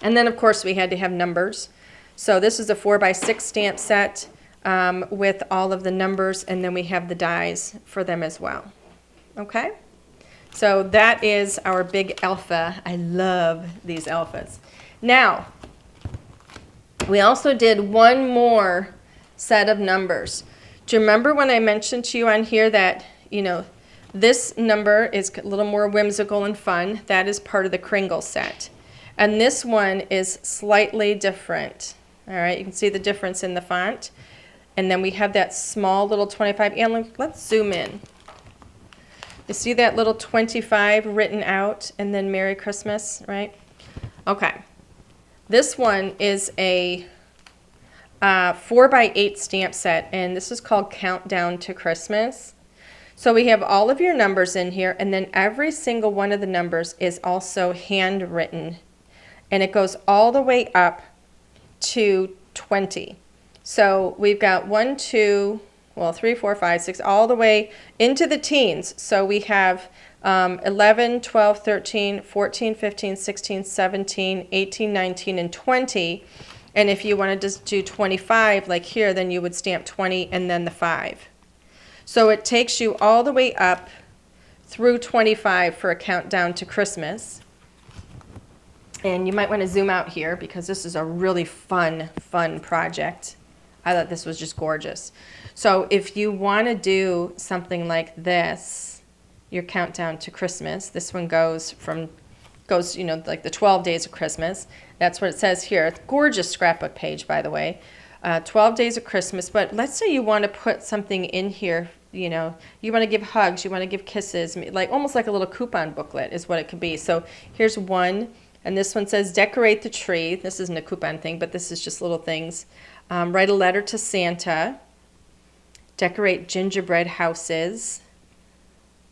And then of course we had to have numbers. So this is a 4x6 stamp set with all of the numbers, and then we have the dies for them as well. Okay? So that is our big alpha. I love these alphas. Now, we also did one more set of numbers. Do you remember when I mentioned to you on here that, this number is a little more whimsical and fun? That is part of the Kringle set. And this one is slightly different. All right, you can see the difference in the font. And then we have that small little 25. And let's zoom in. You see that little 25 written out, and then Merry Christmas, right? Okay. This one is a 4x8 stamp set, and this is called Countdown to Christmas. So we have all of your numbers in here, and then every single one of the numbers is also handwritten, and it goes all the way up to 20. So we've got 1, 2, well, 3, 4, 5, 6, all the way into the teens. So we have 11, 12, 13, 14, 15, 16, 17, 18, 19, and 20. And if you wanted to do 25, like here, then you would stamp 20 and then the 5. So it takes you all the way up through 25 for a countdown to Christmas. And you might want to zoom out here because this is a really fun project. I thought this was just gorgeous. So if you want to do something like this, your countdown to Christmas, this one goes, you know, like the 12 days of Christmas. That's what it says here. Gorgeous scrapbook page, by the way. 12 days of Christmas. But let's say you want to put something in here, you know, you want to give hugs, you want to give kisses, like almost like a little coupon booklet is what it could be. So here's one, and this one says decorate the tree. This isn't a coupon thing, but this is just little things. Write a letter to Santa. Decorate gingerbread houses.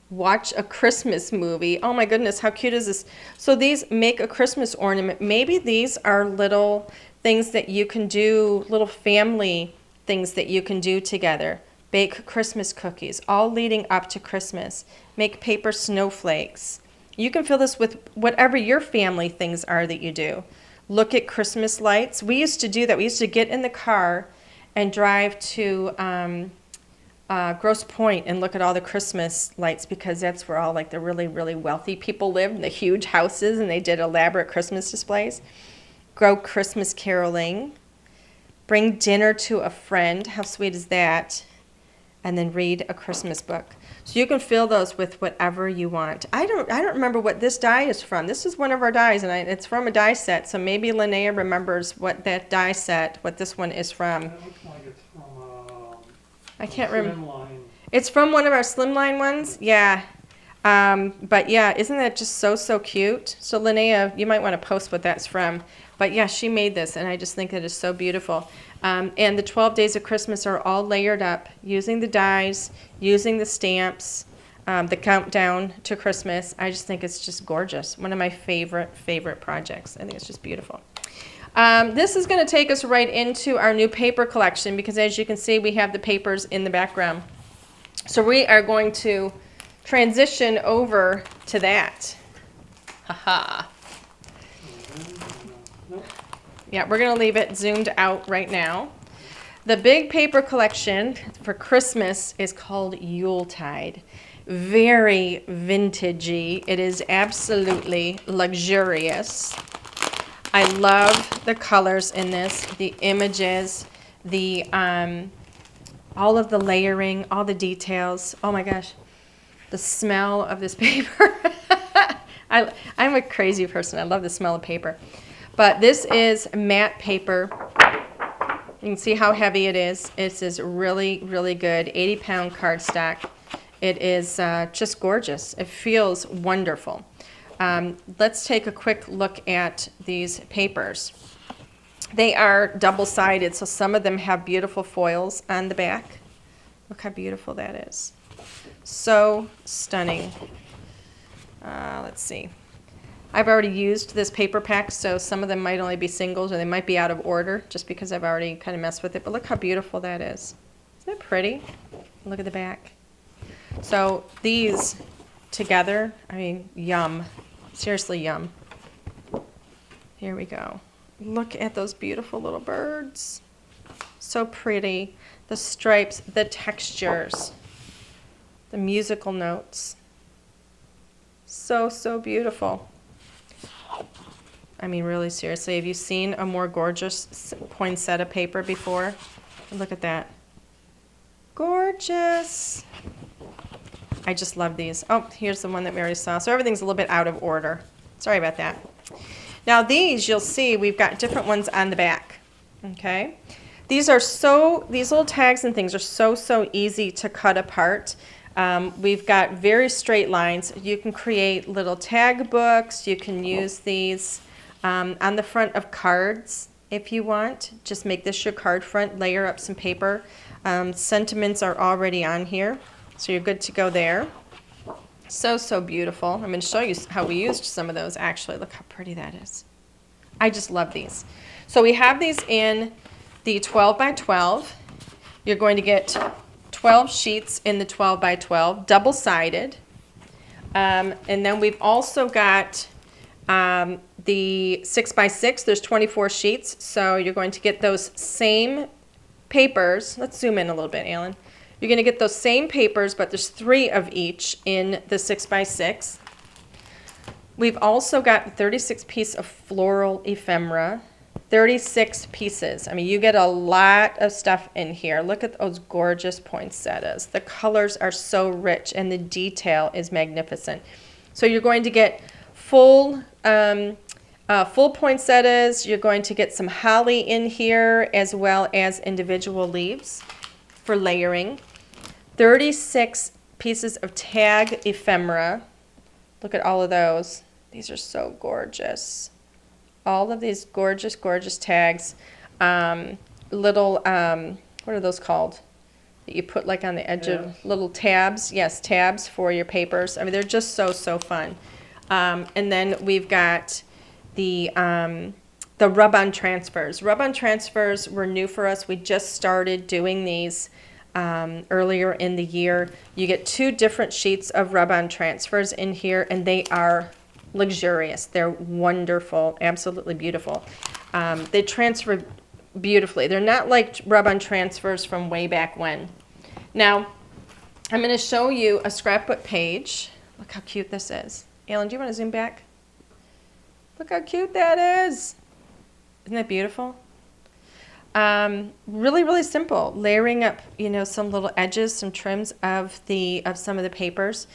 Watch a Christmas movie. Oh my goodness, how cute is this? So these make a Christmas ornament. Maybe these are little things that you can do, little family things that you can do together. Bake Christmas cookies, all leading up to Christmas. Make paper snowflakes. You can fill this with whatever your family things are that you do. Look at Christmas lights. We used to do that. We used to get in the car and drive to Grosse Pointe and look at all the Christmas lights because that's where all like the really, really wealthy people lived, the huge houses, and they did elaborate Christmas displays. Go Christmas caroling. Bring dinner to a friend. How sweet is that? And then read a Christmas book. So you can fill those with whatever you want. I don't remember what this die is from. This is one of our dies, and it's from a die set. So maybe Linnea remembers what that die set, what this one is from. It looks like it's from I can't remember. Slimline. It's from one of our slimline ones. Yeah. But yeah, isn't that just so cute? So Linnea, you might want to post what that's from. But yeah, she made this, and I just think it is so beautiful. And the 12 days of Christmas are all layered up using the dies, using the stamps, the countdown to Christmas. I just think it's just gorgeous. One of my favorite projects. I think it's just beautiful. This is going to take us right into our new paper collection because as you can see, we have the papers in the background. So we are going to transition over to that. Haha. Yeah, we're going to leave it zoomed out right now. The big paper collection for Christmas is called Yuletide. Very vintagey. It is absolutely luxurious. I love the colors in this, the images, the all of the layering, all the details. Oh my gosh, the smell of this paper. I'm a crazy person. I love the smell of paper. But this is matte paper. You can see how heavy it is. It is really, really good. 80-pound cardstock. It is just gorgeous. It feels wonderful. Let's take a quick look at these papers. They are double-sided, so some of them have beautiful foils on the back. Look how beautiful that is. So stunning. Let's see. I've already used this paper pack, so some of them might only be singles or they might be out of order just because I've already kind of messed with it. But look how beautiful that is. Isn't that pretty? Look at the back. So these together, I mean, yum. Seriously, yum. Here we go. Look at those beautiful little birds. So pretty. The stripes, the textures, the musical notes. So beautiful. I mean, really seriously, have you seen a more gorgeous poinsettia paper before? Look at that. Gorgeous. I just love these. Oh, here's the one that we already saw. So everything's a little bit out of order. Sorry about that. Now these, you'll see, we've got different ones on the back. Okay? These little tags and things are so easy to cut apart. We've got very straight lines. You can create little tag books. You can use these on the front of cards if you want. Just make this your card front, layer up some paper. Sentiments are already on here, so you're good to go there. So beautiful. I'm going to show you how we used some of those actually. Look how pretty that is. I just love these. So we have these in the 12 by 12. You're going to get 12 sheets in the 12 by 12, double-sided. And then we've also got the 6 by 6. There's 24 sheets, so you're going to get those same papers. Let's zoom in a little bit, Alan. You're going to get those same papers, but there's 3 of each in the 6 by 6. We've also got 36 piece of floral ephemera. 36 pieces. I mean, you get a lot of stuff in here. Look at those gorgeous poinsettias. The colors are so rich and the detail is magnificent. So you're going to get full poinsettias. You're going to get some holly in here as well as individual leaves for layering. 36 pieces of tag ephemera. Look at all of those. These are so gorgeous. All of these gorgeous, gorgeous tags. Little, what are those called? That you put like on the edge of little tabs. Yes, tabs for your papers. I mean, they're just so fun. And then we've got the rub-on transfers. Rub-on transfers were new for us. We just started doing these earlier in the year. You get 2 different sheets of rub-on transfers in here, and they are luxurious. They're wonderful, absolutely beautiful. They transfer beautifully. They're not like rub-on transfers from way back when. Now, I'm going to show you a scrapbook page. Look how cute this is. Alan, do you want to zoom back? Look how cute that is. Isn't that beautiful? Really simple. Layering up, some little edges, some trims of some of the papers.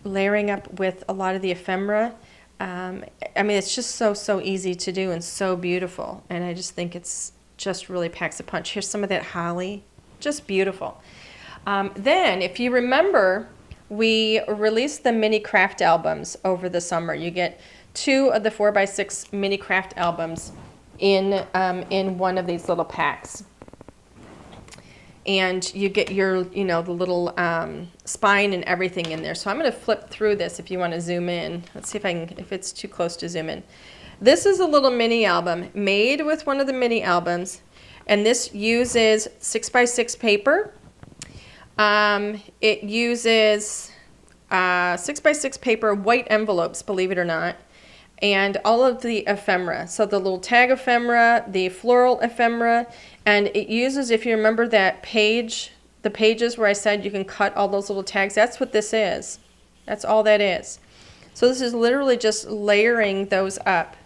Layering up with a lot of the ephemera. I mean, it's just so easy to do and so beautiful. And I just think it's just really packs a punch. Here's some of that holly. Just beautiful. Then, if you remember, we released the mini craft albums over the summer. You get 2 of the 4x6 mini craft albums in one of these little packs. And you get your, the little spine and everything in there. So I'm going to flip through this if you want to zoom in. Let's see if it's too close to zoom in. This is a little mini album made with one of the mini albums. And this uses 6x6 paper. It uses 6x6 paper, white envelopes, believe it or not. And all of the ephemera. So the little tag ephemera, the floral ephemera, and it uses, if you remember that page, the pages where I said you can cut all those little tags, that's what this is. That's all that is. So this is literally just layering those up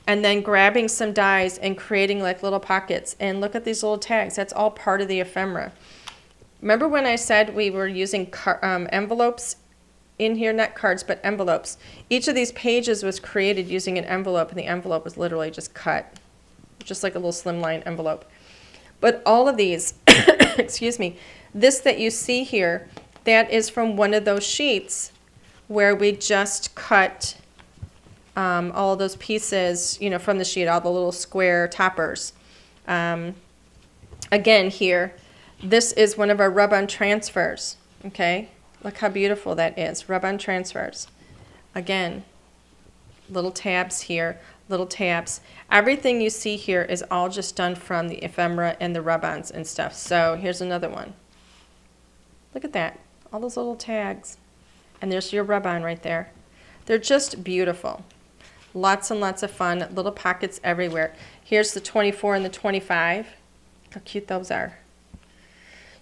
and then grabbing some dies and creating like little pockets. And look at these little tags. That's all part of the ephemera. Remember when I said we were using envelopes in here, not cards, but envelopes. Each of these pages was created using an envelope, and the envelope was literally just cut, just like a little slimline envelope. But all of these, excuse me, this that you see here, that is from one of those sheets where we just cut all of those pieces, from the sheet, all the little square toppers. Again here, this is one of our rub-on transfers, okay? Look how beautiful that is. Rub-on transfers. Again, little tabs here, little tabs. Everything you see here is all just done from the ephemera and the rub-ons and stuff. So here's another one. Look at that. All those little tags. And there's your rub-on right there. They're just beautiful. Lots and lots of fun. Little pockets everywhere. Here's the 24 and the 25. How cute those are.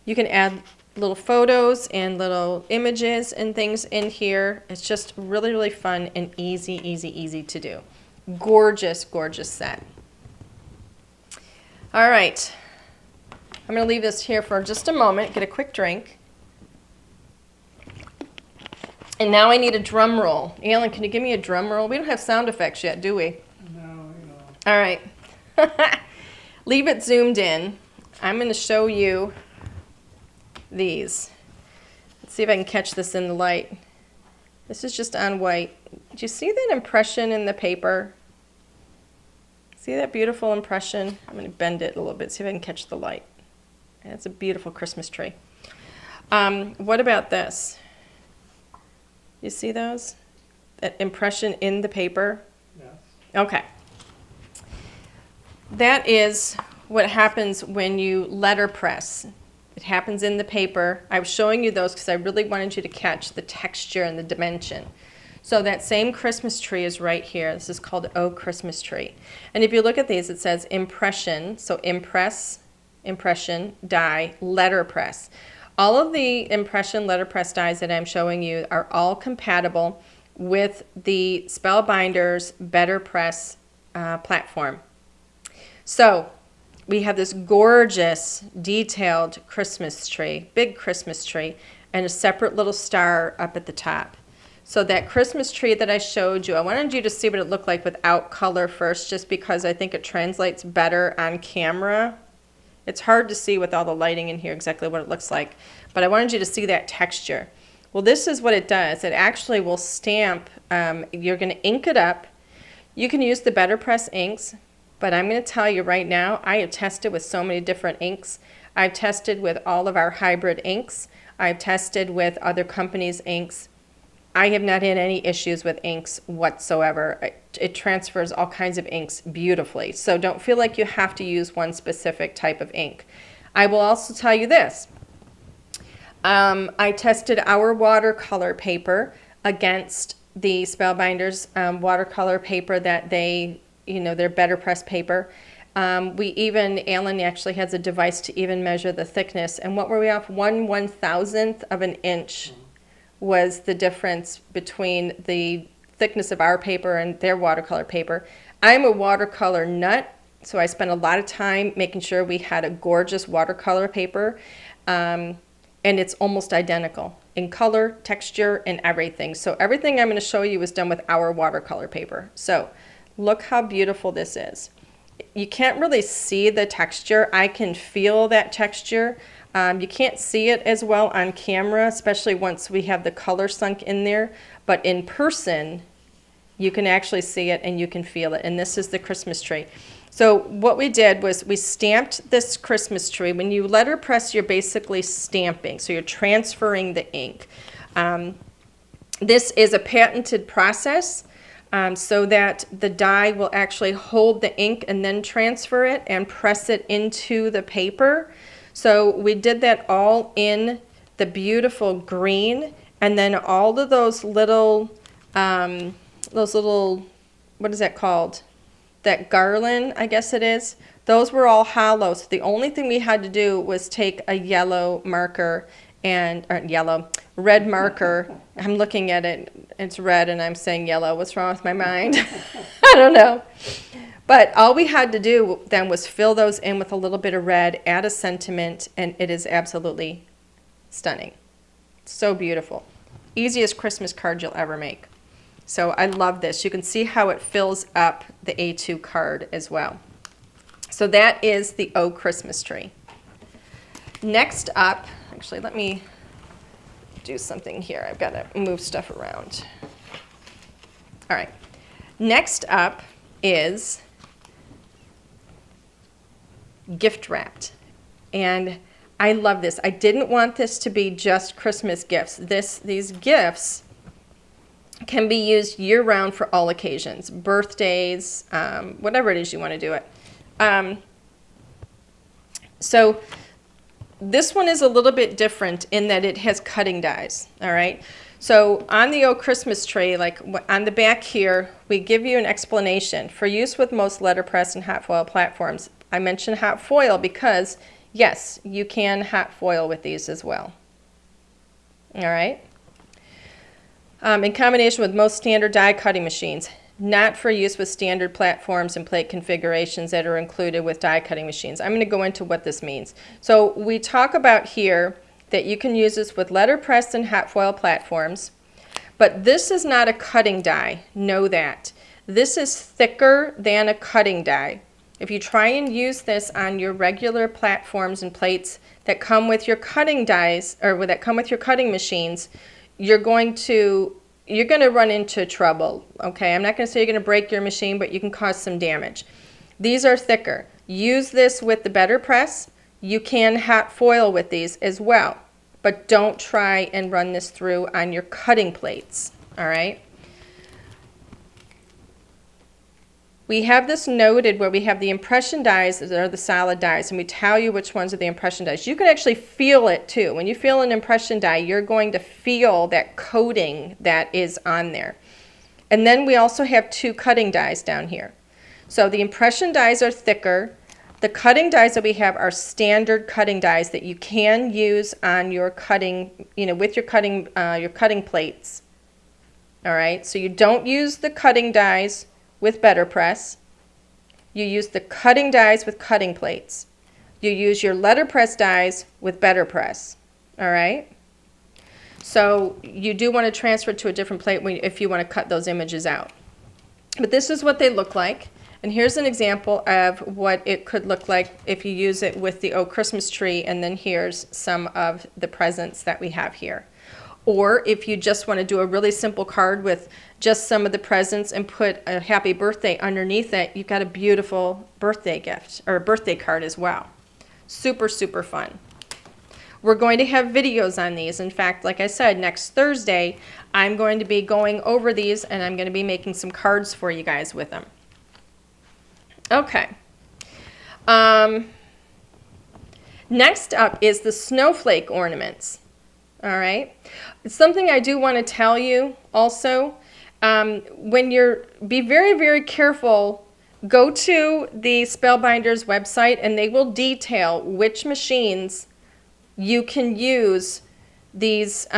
You can add little photos and little images and things in here. It's just really fun and easy to do. Gorgeous set. All right, I'm going to leave this here for just a moment, get a quick drink. And now I need a drum roll. Alan, can you give me a drum roll? We don't have sound effects yet, do we? No, All right. leave it zoomed in. I'm going to show you these. Let's see if I can catch this in the light. This is just on white. Do you see that impression in the paper? See that beautiful impression? I'm going to bend it a little bit, see if I can catch the light. That's a beautiful Christmas tree. What about this? You see those? That impression in the paper? Yes. Okay. That is what happens when you letterpress. It happens in the paper. I was showing you those because I really wanted you to catch the texture and the dimension. So that same Christmas tree is right here. This is called O Christmas Tree. And if you look at these, it says impression. So impress, impression, die, letterpress. All of the impression letterpress dies that I'm showing you are all compatible with the Spellbinders Betterpress platform. So we have this gorgeous detailed Christmas tree, big Christmas tree, and a separate little star up at the top. So that Christmas tree that I showed you, I wanted you to see what it looked like without color first, just because I think it translates better on camera. It's hard to see with all the lighting in here exactly what it looks like, but I wanted you to see that texture. Well, this is what it does. It actually will stamp. You're going to ink it up. You can use the Betterpress inks, but I'm going to tell you right now, I have tested with so many different inks. I've tested with all of our hybrid inks. I've tested with other companies' inks. I have not had any issues with inks whatsoever. It transfers all kinds of inks beautifully. So don't feel like you have to use one specific type of ink. I will also tell you this. I tested our watercolor paper against the Spellbinders watercolor paper that they, their Betterpress paper. Alan actually has a device to even measure the thickness. And what were we off? 1/1000th of an inch was the difference between the thickness of our paper and their watercolor paper. I'm a watercolor nut, so I spent a lot of time making sure we had a gorgeous watercolor paper, and it's almost identical in color, texture, and everything. So everything I'm going to show you is done with our watercolor paper. So look how beautiful this is. You can't really see the texture. I can feel that texture. You can't see it as well on camera, especially once we have the color sunk in there. But in person, you can actually see it and you can feel it. And this is the Christmas tree. So what we did was we stamped this Christmas tree. When you letterpress, you're basically stamping. So you're transferring the ink. This is a patented process so that the die will actually hold the ink and then transfer it and press it into the paper. So we did that all in the beautiful green, and then all of those little, what is that called? That garland, I guess it is. Those were all hollow. So the only thing we had to do was take a yellow marker red marker. I'm looking at it, it's red and I'm saying yellow. What's wrong with my mind? I don't know. But all we had to do then was fill those in with a little bit of red, add a sentiment, and it is absolutely stunning. So beautiful. Easiest Christmas card you'll ever make. So I love this. You can see how it fills up the A2 card as well. So that is the O Christmas tree. Next up, actually let me do something here. I've got to move stuff around. All right. Next up is gift wrapped. And I love this. I didn't want this to be just Christmas gifts. These gifts can be used year-round for all occasions, birthdays, whatever it is you want to do it. So this one is a little bit different in that it has cutting dies, all right? So on the O Christmas tree, like on the back here, we give you an explanation. For use with most letterpress and hot foil platforms, I mentioned hot foil because, yes, you can hot foil with these as well. All right? In combination with most standard die cutting machines, not for use with standard platforms and plate configurations that are included with die cutting machines. I'm going to go into what this means. So we talk about here that you can use this with letterpress and hot foil platforms, but this is not a cutting die. Know that. This is thicker than a cutting die. If you try and use this on your regular platforms and plates that come with your cutting dies, or that come with your cutting machines, you're going to run into trouble, okay? I'm not going to say you're going to break your machine, but you can cause some damage. These are thicker. Use this with the letterpress. You can hot foil with these as well, but don't try and run this through on your cutting plates, all right? We have this noted where we have the impression dies that are the solid dies, and we tell you which ones are the impression dies. You can actually feel it too. When you feel an impression die, you're going to feel that coating that is on there. And then we also have 2 cutting dies down here. So the impression dies are thicker. The cutting dies that we have are standard cutting dies that you can use on your cutting, with your cutting plates. All right, so you don't use the cutting dies with letterpress. You use the cutting dies with cutting plates. You use your letterpress dies with letterpress. All right? So you do want to transfer it to a different plate if you want to cut those images out. But this is what they look like. And here's an example of what it could look like if you use it with the Christmas tree, and then here's some of the presents that we have here. Or if you just want to do a really simple card with just some of the presents and put a happy birthday underneath it, you've got a beautiful birthday gift, or a birthday card as well. Super, super fun. We're going to have videos on these. In fact, like I said, next Thursday, I'm going to be going over these, and I'm going to be making some cards for you guys with them. Okay. Next up is the snowflake ornaments. All right. It's something I do want to tell you also. Be very, very careful. Go to the Spellbinders website, and they will detail which machines you can use these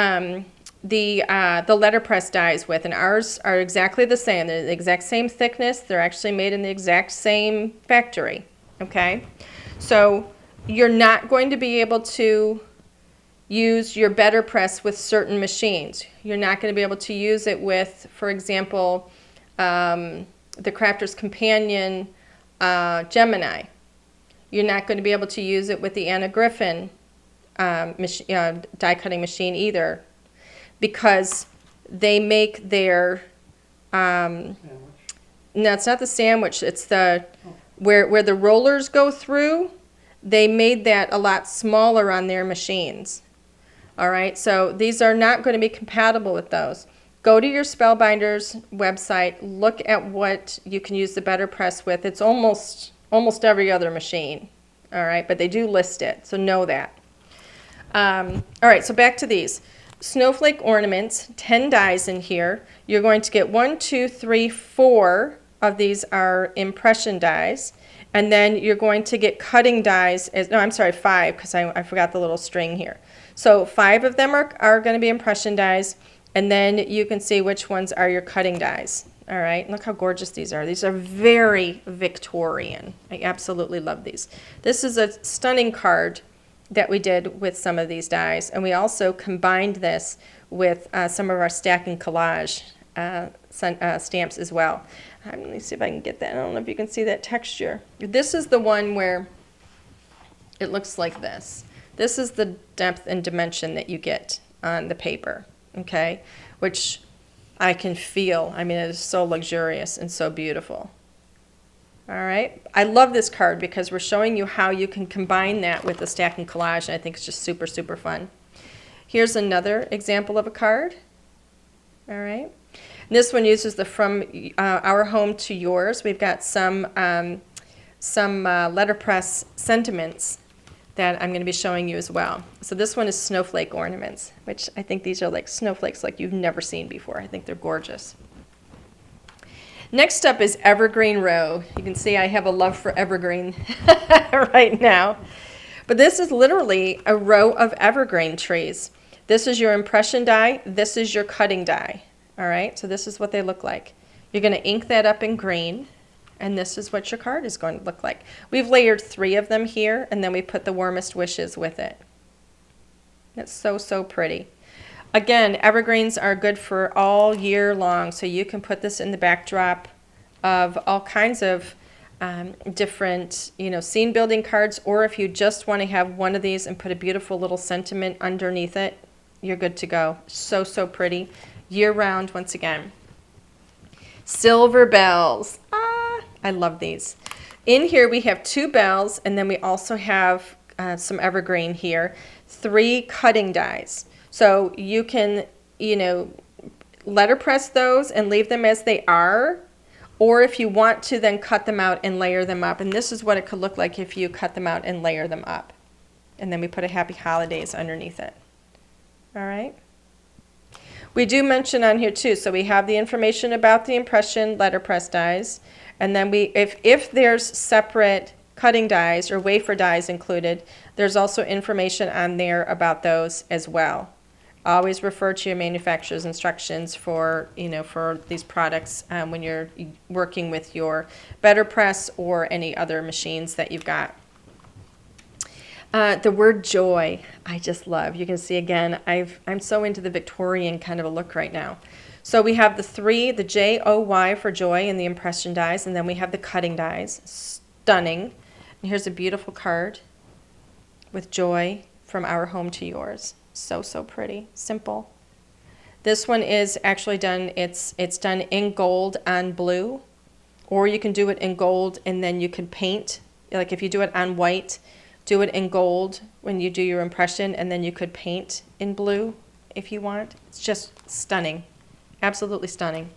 the letterpress dies with, and ours are exactly the same. They're the exact same thickness. They're actually made in the exact same factory. Okay, so you're not going to be able to use your letterpress with certain machines. You're not going to be able to use it with, for example, the Crafter's Companion Gemini. You're not going to be able to use it with the Anna Griffin die cutting machine either, because they make their no, it's not the sandwich. It's the where the rollers go through. They made that a lot smaller on their machines. All right, so these are not going to be compatible with those. Go to your Spellbinders website. Look at what you can use the letterpress with. It's almost every other machine. All right, but they do list it, so know that. All right, so back to these. Snowflake ornaments, 10 dies in here. You're going to get 1, 2, 3, 4 of these are impression dies. And then you're going to get cutting dies. No, I'm sorry, 5, because I forgot the little string here. So 5 of them are going to be impression dies. And then you can see which ones are your cutting dies. All right, look how gorgeous these are. These are very Victorian. I absolutely love these. This is a stunning card that we did with some of these dies, and we also combined this with some of our stack and collage stamps as well. Let me see if I can get that. I don't know if you can see that texture. This is the one where it looks like this. This is the depth and dimension that you get on the paper, okay, which I can feel. I mean, it is so luxurious and so beautiful. All right, I love this card because we're showing you how you can combine that with the stack and collage, and I think it's just super, super fun. Here's another example of a card. All right, and this one uses the From Our Home to Yours. We've got some letterpress sentiments that I'm going to be showing you as well. So this one is snowflake ornaments, which I think these are like snowflakes like you've never seen before. I think they're gorgeous. Next up is Evergreen Row. You can see I have a love for evergreen right now. But this is literally a row of evergreen trees. This is your impression die. This is your cutting die. All right, so this is what they look like. You're going to ink that up in green, and this is what your card is going to look like. We've layered 3 of them here, and then we put the warmest wishes with it. That's so, so pretty. Again, evergreens are good for all year long, so you can put this in the backdrop of all kinds of different, scene building cards, or if you just want to have one of these and put a beautiful little sentiment underneath it, you're good to go. So, so pretty. Year round, once again. Silver bells. I love these. In here we have 2 bells, and then we also have some evergreen here. 3 cutting dies. So you can, letterpress those and leave them as they are, or if you want to, then cut them out and layer them up. And this is what it could look like if you cut them out and layer them up. And then we put a Happy Holidays underneath it. All right. We do mention on here too, so we have the information about the impression letterpress dies, and then if there's separate cutting dies or wafer dies included, there's also information on there about those as well. Always refer to your manufacturer's instructions for these products when you're working with your letterpress or any other machines that you've got. The word joy, I just love. You can see again, I'm so into the Victorian kind of a look right now. So we have the 3, the J-O-Y for joy in the impression dies, and then we have the cutting dies. Stunning. And here's a beautiful card with joy from our home to yours. So, so pretty. Simple. This one is actually done, it's done in gold on blue, or you can do it in gold and then you can paint. Like if you do it on white, do it in gold when you do your impression, and then you could paint in blue if you want. It's just stunning. Absolutely stunning.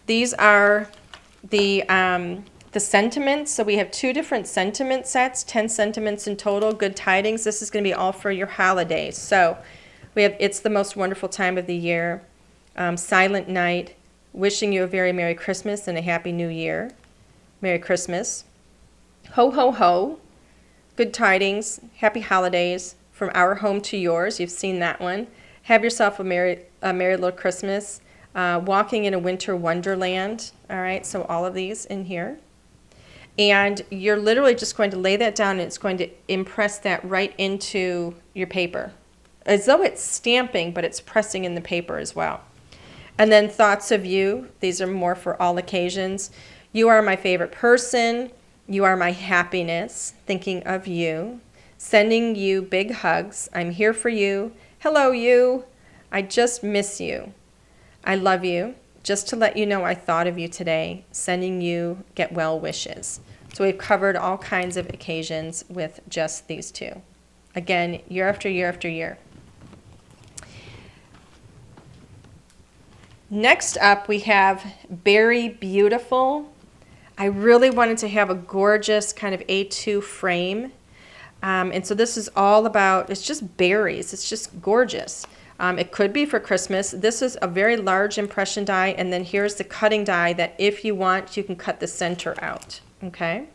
These are the sentiments. So we have 2 different sentiment sets, 10 sentiments in total. Good tidings. This is going to be all for your holidays. So we have It's the Most Wonderful Time of the Year, Silent Night, Wishing You a Very Merry Christmas and a Happy New Year, Merry Christmas, Ho, ho, ho, Good Tidings, Happy Holidays, From Our Home to Yours. You've seen that one. Have Yourself a Merry Little Christmas, Walking in a Winter Wonderland. All right, so all of these in here. And you're literally just going to lay that down, and it's going to impress that right into your paper. As though it's stamping, but it's pressing in the paper as well. And then Thoughts of You. These are more for all occasions. You are my favorite person. You are my happiness, thinking of you, sending you big hugs. I'm here for you. Hello, you. I just miss you. I love you. Just to let you know I thought of you today, sending you get well wishes. So we've covered all kinds of occasions with just these 2. Again, year after year after year. Next up, we have Berry Beautiful. I really wanted to have a gorgeous kind of A2 frame. And so this is all about, it's just berries. It's just gorgeous. It could be for Christmas. This is a very large impression die, and then here's the cutting die that if you want, you can cut the center out. Okay?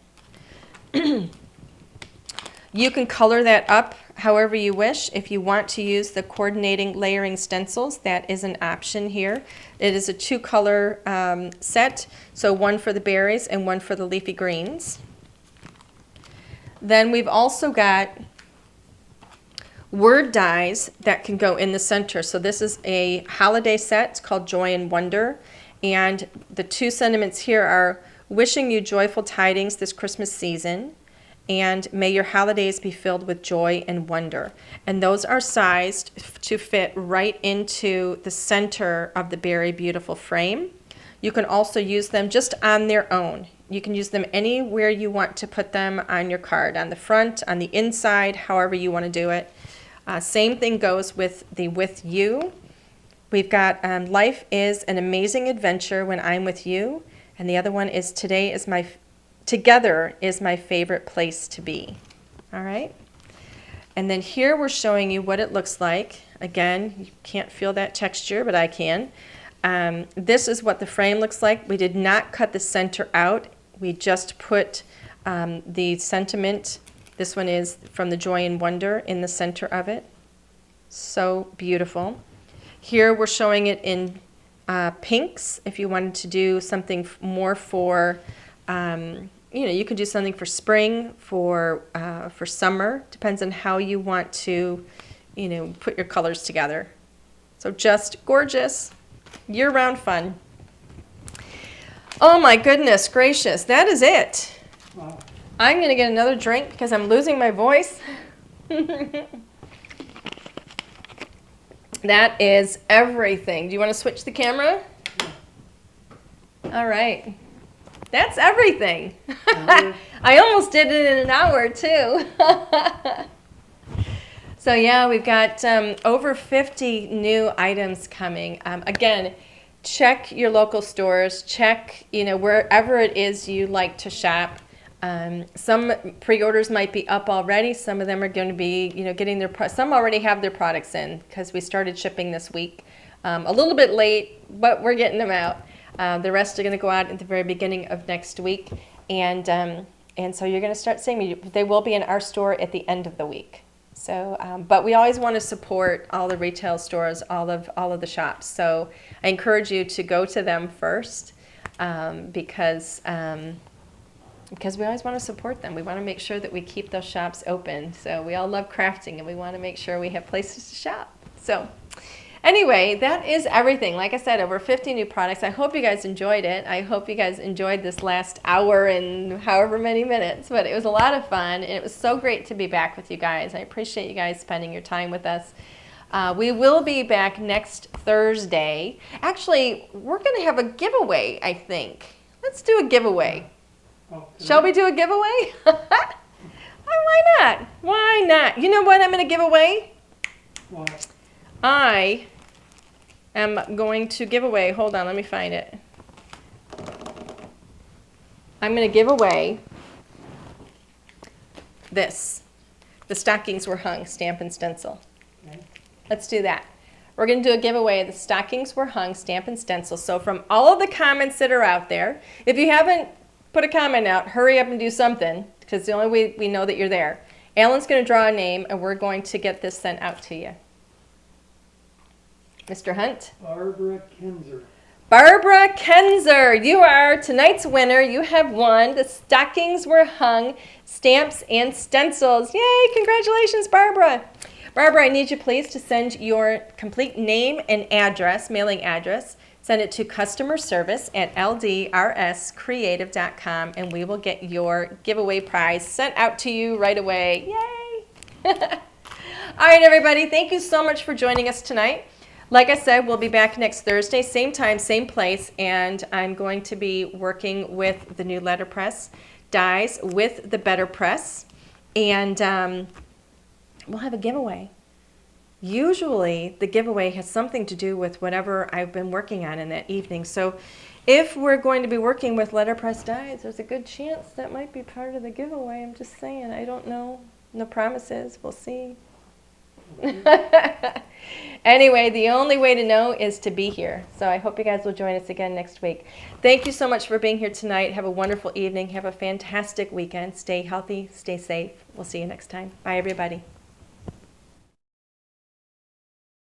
You can color that up however you wish. If you want to use the coordinating layering stencils, that is an option here. It is a 2-color set, so one for the berries and one for the leafy greens. Then we've also got word dies that can go in the center. So this is a holiday set. It's called Joy and Wonder. And the 2 sentiments here are wishing you joyful tidings this Christmas season, and may your holidays be filled with joy and wonder. And those are sized to fit right into the center of the Berry Beautiful frame. You can also use them just on their own. You can use them anywhere you want to put them on your card, on the front, on the inside, however you want to do it. Same thing goes with the With You. We've got Life is an Amazing Adventure When I'm With You. And the other one is Together is my favorite place to be. All right? And then here we're showing you what it looks like. Again, you can't feel that texture, but I can. This is what the frame looks like. We did not cut the center out. We just put the sentiment. This one is from the Joy and Wonder in the center of it. So beautiful. Here we're showing it in pinks. If you wanted to do something more for, you could do something for spring, for summer. Depends on how you want to, put your colors together. So just gorgeous, year-round fun. Oh my goodness gracious, that is it. Wow. I'm gonna get another drink because I'm losing my voice. That is everything. Do you want to switch the camera? All right. That's everything. I almost did it in an hour too. So yeah, we've got over 50 new items coming. Again, check your local stores. Check, wherever it is you like to shop. Some pre-orders might be up already. Some of them are going to be, getting some already have their products in because we started shipping this week. A little bit late, but we're getting them out. The rest are going to go out at the very beginning of next week. And so you're going to start seeing me. They will be in our store at the end of the week. So, but we always want to support all the retail stores, all of the shops. So I encourage you to go to them first because we always want to support them. We want to make sure that we keep those shops open. So we all love crafting and we want to make sure we have places to shop. So anyway, that is everything. Like I said, over 50 new products. I hope you guys enjoyed it. I hope you guys enjoyed this last hour and however many minutes. But it was a lot of fun. And it was so great to be back with you guys. I appreciate you guys spending your time with us. We will be back next Thursday. Actually, we're going to have a giveaway, I think. Let's do a giveaway. Shall we do a giveaway? Why not? Why not? You know what I'm going to give away? What? I am going to give away, hold on, let me find it. I'm going to give away this. The Stockings Were Hung stamp and stencil. Okay. Let's do that. We're going to do a giveaway of the Stockings Were Hung stamp and stencil. So from all of the comments that are out there, if you haven't put a comment out, hurry up and do something because the only way we know that you're there. Alan's going to draw a name and we're going to get this sent out to you. Mr. Hunt? Barbara Kinzer. Barbara Kenzer, you are tonight's winner. You have won the Stockings Were Hung stamps and stencils. Yay, congratulations, Barbara. Barbara, I need you please to send your complete name and address, mailing address. Send it to customer service at LDRScreative.com and we will get your giveaway prize sent out to you right away. Yay! All right, everybody, thank you so much for joining us tonight. Like I said, we'll be back next Thursday, same time, same place, and I'm going to be working with the new letterpress dies with the better press, and we'll have a giveaway. Usually, the giveaway has something to do with whatever I've been working on in that evening. So if we're going to be working with letterpress dies, there's a good chance that might be part of the giveaway. I'm just saying, I don't know. No promises. We'll see. Anyway, the only way to know is to be here. So I hope you guys will join us again next week. Thank you so much for being here tonight. Have a wonderful evening. Have a fantastic weekend. Stay healthy. Stay safe. We'll see you next time. Bye, everybody.